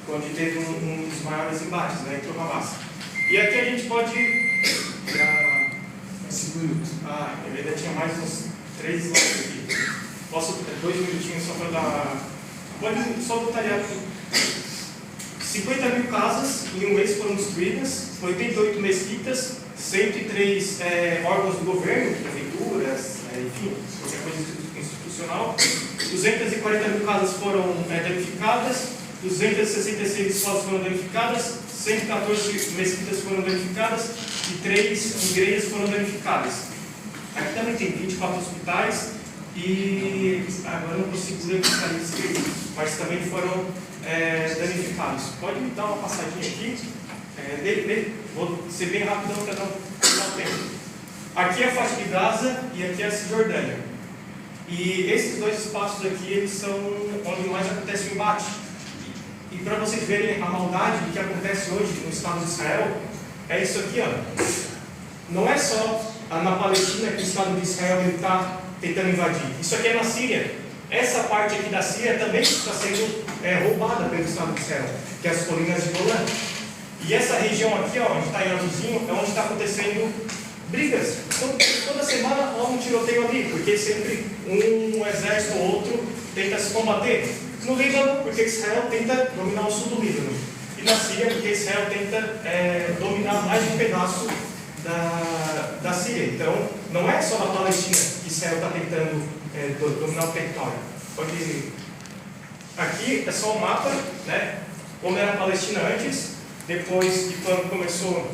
onde teve um dos maiores embates, né, entre o Hamas. E aqui a gente pode... 5 minutos. Eu ainda tinha mais uns 3 slides aqui. Posso 2 minutinhos só para dar... Pode só botar ali aqui. 50 mil casas em um mês foram destruídas, 88 mesquitas, 103 órgãos do governo, prefeituras, enfim, qualquer coisa institucional. 240 mil casas foram danificadas, 266 escolas foram danificadas, 114 mesquitas foram danificadas e 3 igrejas foram danificadas. Aqui também tem 24 hospitais e agora eu não consigo ler o que está escrito, mas também foram danificados. Pode me dar uma passadinha aqui? Vou ser bem rapidão para não dar tempo. Aqui é a faixa de Gaza e aqui é a Cisjordânia. E esses dois espaços aqui, eles são onde mais acontece o embate. E para vocês verem a maldade que acontece hoje no Estado de Israel, é isso aqui, ó. Não é só na Palestina que o Estado de Israel está tentando invadir. Isso aqui é na Síria. Essa parte aqui da Síria também está sendo roubada pelo Estado de Israel, que é as colinas de Golã. E essa região aqui, ó, onde está em azulzinho, é onde está acontecendo brigas. Toda semana há um tiroteio ali, porque sempre um exército ou outro tenta se combater. No Líbano, porque Israel tenta dominar o sul do Líbano. E na Síria, porque Israel tenta dominar mais um pedaço da Síria. Então, não é só na Palestina que Israel está tentando dominar o território. Pode... Aqui é só o mapa, né? Como era a Palestina antes, depois de quando começou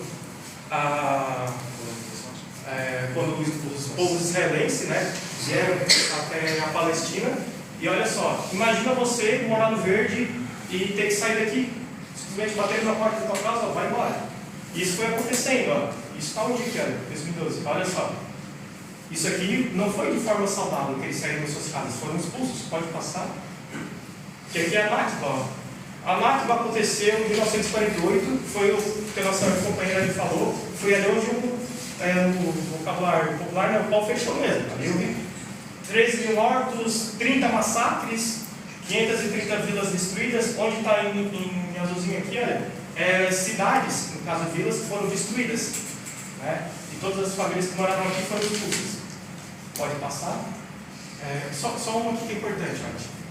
quando os povos israelenses, né, vieram até a Palestina. E olha só, imagina você morar no verde e ter que sair daqui, simplesmente bater na porta da tua casa, ó, vai embora. Isso foi acontecendo, ó. Isso está onde que era? 2012. Olha só. Isso aqui não foi de forma saudável que eles saíram das suas casas, foram expulsos. Pode passar. Que aqui é a Nakba, ó. A Nakba aconteceu em 1948, foi o que a nossa companheira ali falou, foi ali onde o vocabulário popular, né, o pau fechou mesmo. Ali 13 mil mortos, 30 massacres, 530 vilas destruídas. Onde está em azulzinho aqui, olha, cidades, no caso vilas, que foram destruídas, né? E todas as famílias que moravam aqui foram expulsas. Pode passar. Só uma aqui que é importante, gente.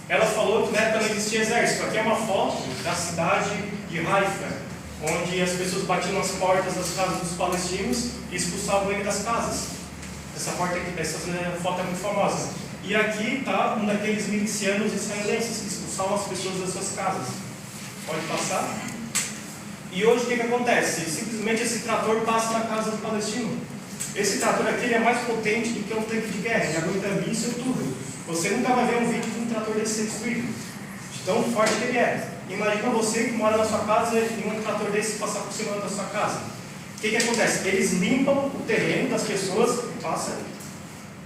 Ela falou que na época não existia exército. Aqui é uma foto da cidade de Haifa, onde as pessoas batiam nas portas das casas dos palestinos e expulsavam ele das casas. Essa foto é muito famosa. E aqui está um daqueles milicianos israelenses que expulsavam as pessoas das suas casas. Pode passar? E hoje o que acontece? Simplesmente esse trator passa na casa do palestino. Esse trator aqui ele é mais potente do que um tanque de guerra, ele aguenta míssil e tudo. Você nunca vai ver um vídeo de um trator desse ser destruído, de tão forte que ele é. Imagina você que mora na sua casa e um trator desse passar por cima da sua casa. O que acontece? Eles limpam o terreno das pessoas e passa.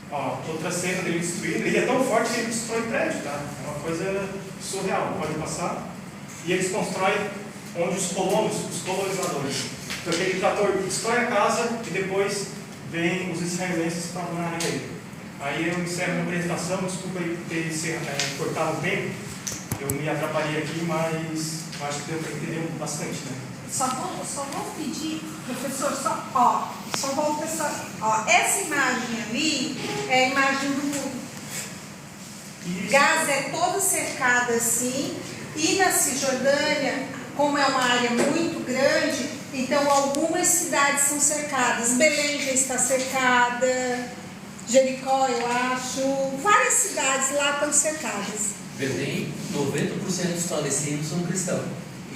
Ó, outra cena dele destruindo. Ele é tão forte que ele destrói prédio, tá? É uma coisa surreal, pode passar. E eles constroem onde os colonizadores. Então aquele trator destrói a casa e depois vem os israelenses para morarem nele. Aí eu encerro minha apresentação, desculpa aí por ter cortado o tempo. Eu me atrapalhei aqui, mas acho que deu para entender bastante, né? Só vou pedir, professor, só volta essa imagem ali é a imagem do muro. Gaza é toda cercada assim, e na Cisjordânia, como é uma área muito grande, então algumas cidades são cercadas. Belém já está cercada, Jericó, eu acho, várias cidades lá estão cercadas. Belém, 90% dos palestinos são cristãos.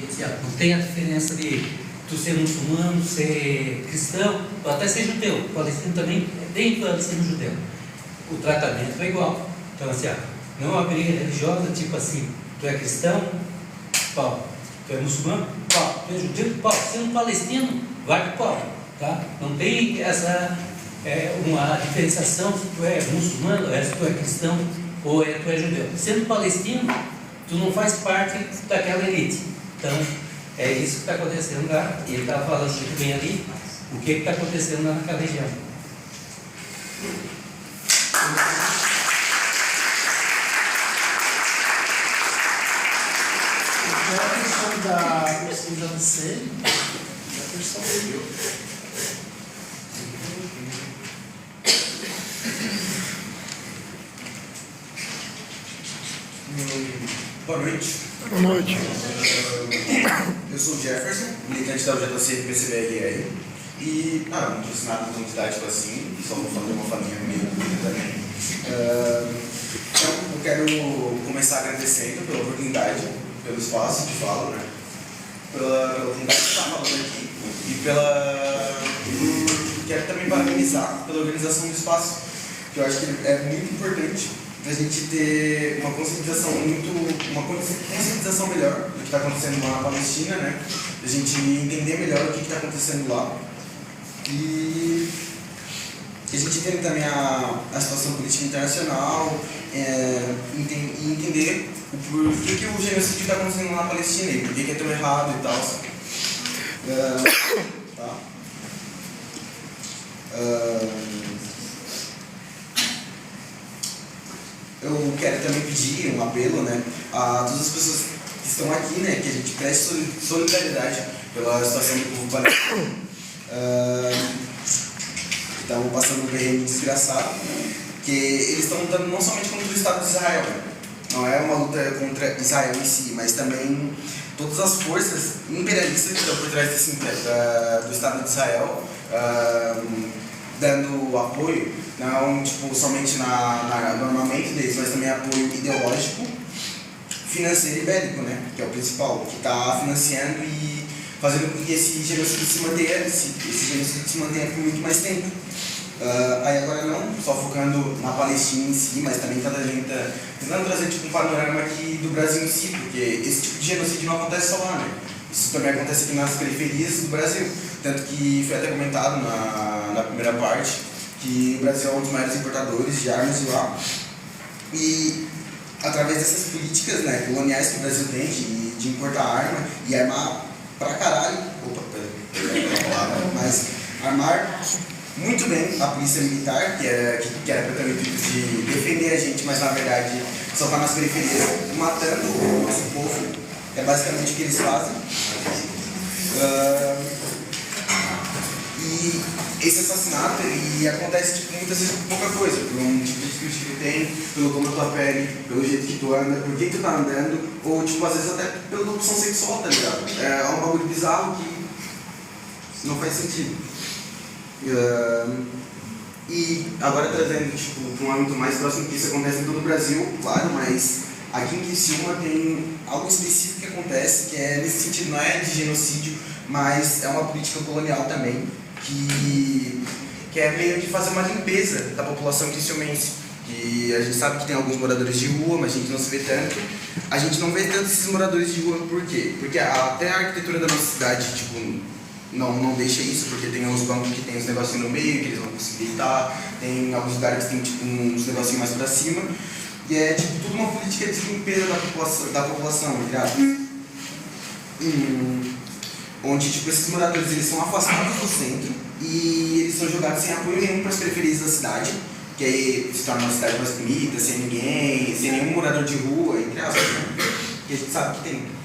E, não tem a diferença de tu ser muçulmano, ser cristão, ou até ser judeu. O palestino também tem plano de ser judeu. O tratamento é igual. Então, assim, não é uma briga religiosa, tipo assim, tu é cristão, pau. Tu é muçulmano, pau. Tu é judeu, pau. Sendo palestino, vai pro pau. Tá? Não tem essa uma diferenciação se tu é muçulmano, se tu é cristão ou tu é judeu. Sendo palestino, tu não faz parte daquela elite. Então, é isso que está acontecendo lá. E ele estava falando muito bem ali o que está acontecendo lá naquela região. Até a questão da JC, a questão Boa noite. Boa noite. Eu sou o Jefferson, militante da UJC PCBRR. E, não trouxe nada tão didático assim, só vou fazer uma falinha meio também. Então, eu quero começar agradecendo pela oportunidade, pelo espaço de fala, né? pela oportunidade de estar falando aqui e quero também parabenizar pela organização do espaço, que eu acho que é muito importante a gente ter uma conscientização melhor do que está acontecendo lá na Palestina, né? A gente entender melhor o que está acontecendo lá e a gente entender também a situação política internacional e entender o porquê que o genocídio está acontecendo lá na Palestina e por que é tão errado e tal. Tá? Eu quero também pedir um apelo, né, a todas as pessoas que estão aqui, né, que a gente preste solidariedade pela situação do povo palestino. Estão passando um perrengue desgraçado, que eles estão lutando não somente contra o Estado de Israel, né? Não é uma luta contra Israel em si, mas também todas as forças imperialistas que estão por trás desse do Estado de Israel, dando apoio, não tipo, somente no armamento deles, mas também apoio ideológico, financeiro e bélico, né? Que é o principal, que está financiando e fazendo com que esse genocídio se mantenha por muito mais tempo. Aí agora não só focando na Palestina em si, mas também tentando trazer tipo, um panorama aqui do Brasil em si, porque esse tipo de genocídio não acontece só lá, né? Isso também acontece aqui nas periferias do Brasil. Tanto que foi até comentado na primeira parte que o Brasil é um dos maiores importadores de armas de lá. E através dessas políticas, né, coloniais que o Brasil tem de importar arma e armar pra caralho, mas armar muito bem a polícia militar, que era para ter o intuito de defender a gente, mas na verdade só está nas periferias matando o nosso povo, é basicamente o que eles fazem. E esse assassinato ele acontece tipo, muitas vezes por pouca coisa, por um tipo de discurso que tu tem, pelo como a tua pele, pelo jeito que tu anda, por que tu tá andando, ou tipo, às vezes até pela opção sexual, tá ligado? É um bagulho bizarro que não faz sentido. E agora trazendo tipo, para um âmbito mais próximo, que isso acontece em todo o Brasil, claro, mas aqui em Criciúma tem algo específico que acontece, que é nesse sentido, não é de genocídio, mas é uma política colonial também, que é meio de fazer uma limpeza da população criciumense. Que a gente sabe que tem alguns moradores de rua, mas a gente não se vê tanto. A gente não vê tanto esses moradores de rua, por quê? Porque até a arquitetura da nossa cidade, tipo, não deixa isso, porque tem uns bancos que tem uns negocinhos no meio, que eles vão conseguir deitar, tem alguns lugares que tem tipo, uns negocinhos mais pra cima, e é tipo, tudo uma política de limpeza da população, ligado? Onde tipo, esses moradores eles são afastados do centro e eles são jogados sem apoio nenhum para as periferias da cidade, que aí se torna uma cidade mais bonita, sem ninguém, sem nenhum morador de rua, entre aspas, né? Que a gente sabe que tem.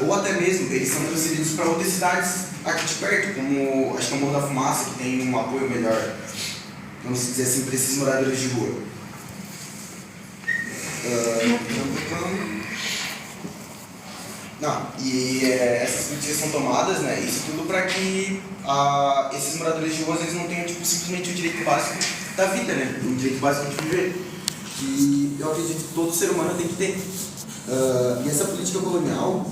Ou até mesmo eles são transferidos para outras cidades aqui de perto, como acho que é o Morro da Fumaça, que tem um apoio melhor, vamos dizer assim, para esses moradores de rua. Essas políticas são tomadas, né? Isso tudo para que esses moradores de rua eles não tenham tipo, simplesmente o direito básico da vida, né? O direito básico de viver, que eu acredito que todo ser humano tem que ter. E essa política colonial,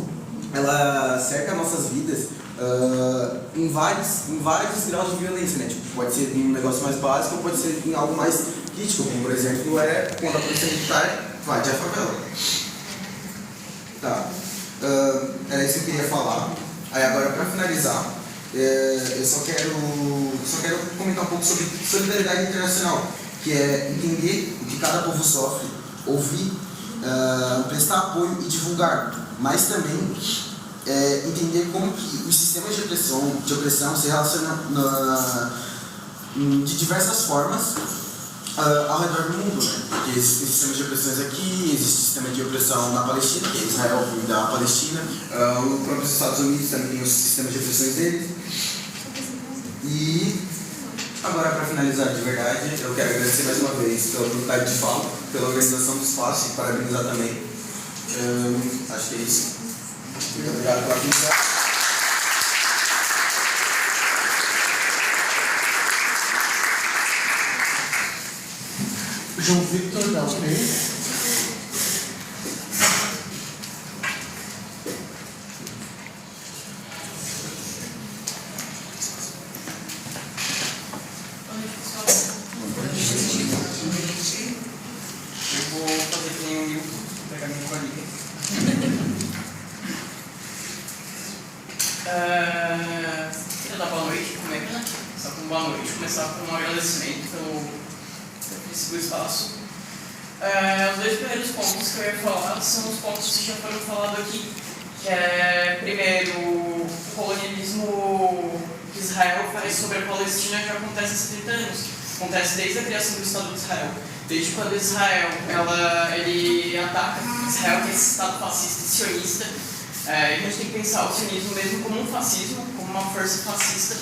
ela cerca nossas vidas em vários graus de violência, né? Tipo, pode ser em um negócio mais básico ou pode ser em algo mais crítico, como por exemplo quando a polícia militar invade a favela. Tá. Era isso que eu queria falar. Aí agora, para finalizar, eu só quero comentar um pouco sobre solidariedade internacional, que é entender o que cada povo sofre, ouvir, prestar apoio e divulgar, mas também entender como que os sistemas de opressão se relacionam de diversas formas ao redor do mundo, né? Porque existem sistemas de opressões aqui, existe sistema de opressão na Palestina, que é Israel da Palestina, os próprios Estados Unidos também tem os sistemas de opressões deles. E agora, para finalizar de verdade, eu quero agradecer mais uma vez pela oportunidade de fala, pela organização do espaço e parabenizar também. Acho que é isso. Muito obrigado pela atenção. João Victor, dá ok? do espaço. Os dois primeiros pontos que eu ia falar são os pontos que já foram falados aqui, que é, primeiro, o colonialismo que Israel faz sobre a Palestina já acontece há 70 anos. Acontece desde a criação do Estado de Israel. Desde quando Israel ele ataca Israel, que é esse Estado fascista e sionista. A gente tem que pensar o sionismo mesmo como um fascismo, como uma força fascista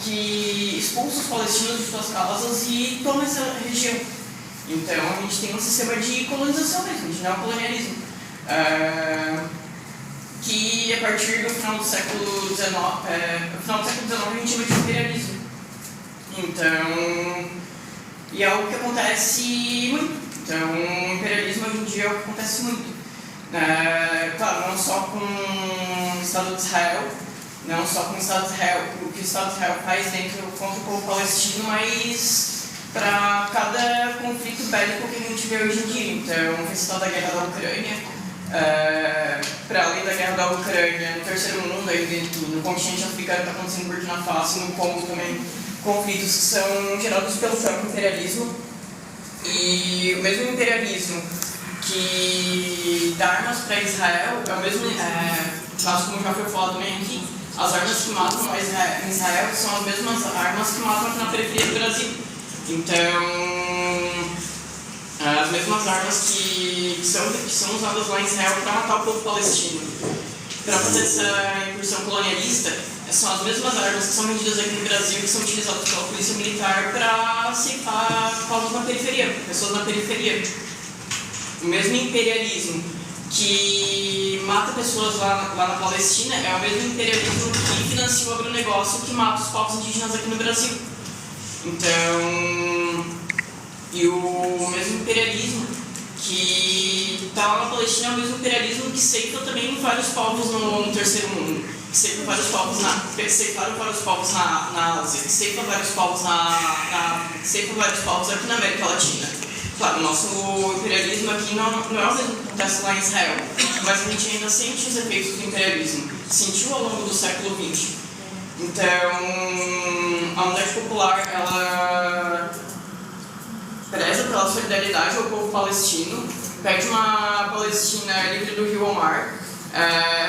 que expulsa os palestinos de suas casas e toma essa região. Então a gente tem um sistema de colonização mesmo, de neocolonialismo, que a partir do final do século XIX, a gente chama de imperialismo. Então, e é algo que acontece muito. Então, o imperialismo hoje em dia é algo que acontece muito. Claro, não só com o Estado de Israel, não só com o Estado de Israel, o que o Estado de Israel faz dentro contra o povo palestino, mas para cada conflito bélico que a gente vê hoje em dia. Então, a questão da guerra da Ucrânia, para além da guerra da Ucrânia, no terceiro mundo, no continente africano está acontecendo em Burkina Faso, no Congo também, conflitos que são gerados pelo próprio imperialismo. E o mesmo imperialismo que dá armas para Israel é o mesmo, mas como já foi falado também aqui, as armas que matam em Israel são as mesmas armas que matam aqui na periferia do Brasil. Então, as mesmas armas que são usadas lá em Israel para matar o povo palestino. Para fazer essa incursão colonialista, são as mesmas armas que são vendidas aqui no Brasil, que são utilizadas pela polícia militar para ceifar povos na periferia, pessoas na periferia. O mesmo imperialismo que mata pessoas lá na Palestina é o mesmo imperialismo que financia o agronegócio que mata os povos indígenas aqui no Brasil. Então, e o mesmo imperialismo que está lá na Palestina é o mesmo imperialismo que ceifa também vários povos no terceiro mundo, que ceifa vários povos ceifaram vários povos na Ásia, que ceifa vários povos ceifa vários povos aqui na América Latina. Claro, o nosso imperialismo aqui não é o mesmo que acontece lá em Israel, mas a gente ainda sente os efeitos do imperialismo, sentiu ao longo do século XX. Então, a Unidade Popular, ela preza pela solidariedade ao povo palestino, pede uma Palestina livre do rio ao mar,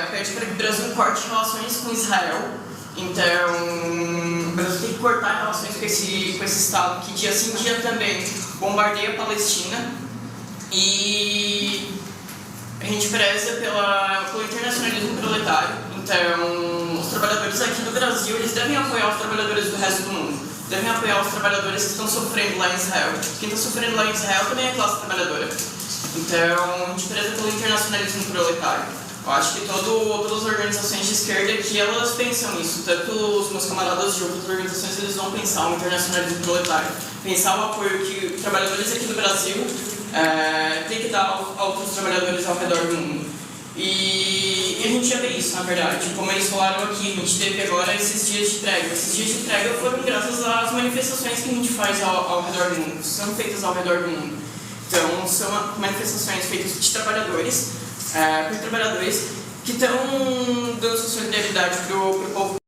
pede para que o Brasil corte relações com Israel. Então, o Brasil tem que cortar relações com esse Estado que dia sim dia também bombardeia a Palestina. E a gente preza pelo internacionalismo proletário. Então, os trabalhadores aqui do Brasil, eles devem apoiar os trabalhadores do resto do mundo. Devem apoiar os trabalhadores que estão sofrendo lá em Israel. Quem está sofrendo lá em Israel também é a classe trabalhadora. Então, a gente preza pelo internacionalismo proletário. Eu acho que todas as organizações de esquerda aqui, elas pensam nisso. Tanto os meus camaradas de outras organizações, eles vão pensar o internacionalismo proletário. Pensar o apoio que os trabalhadores aqui do Brasil têm que dar a outros trabalhadores ao redor do mundo. E a gente já vê isso, na verdade. Como eles falaram aqui, a gente teve agora esses dias de trégua. Esses dias de trégua foram graças às manifestações que a gente faz ao redor do mundo. São feitas ao redor do mundo. Então, são manifestações feitas de trabalhadores, por trabalhadores que estão dando sua solidariedade para o povo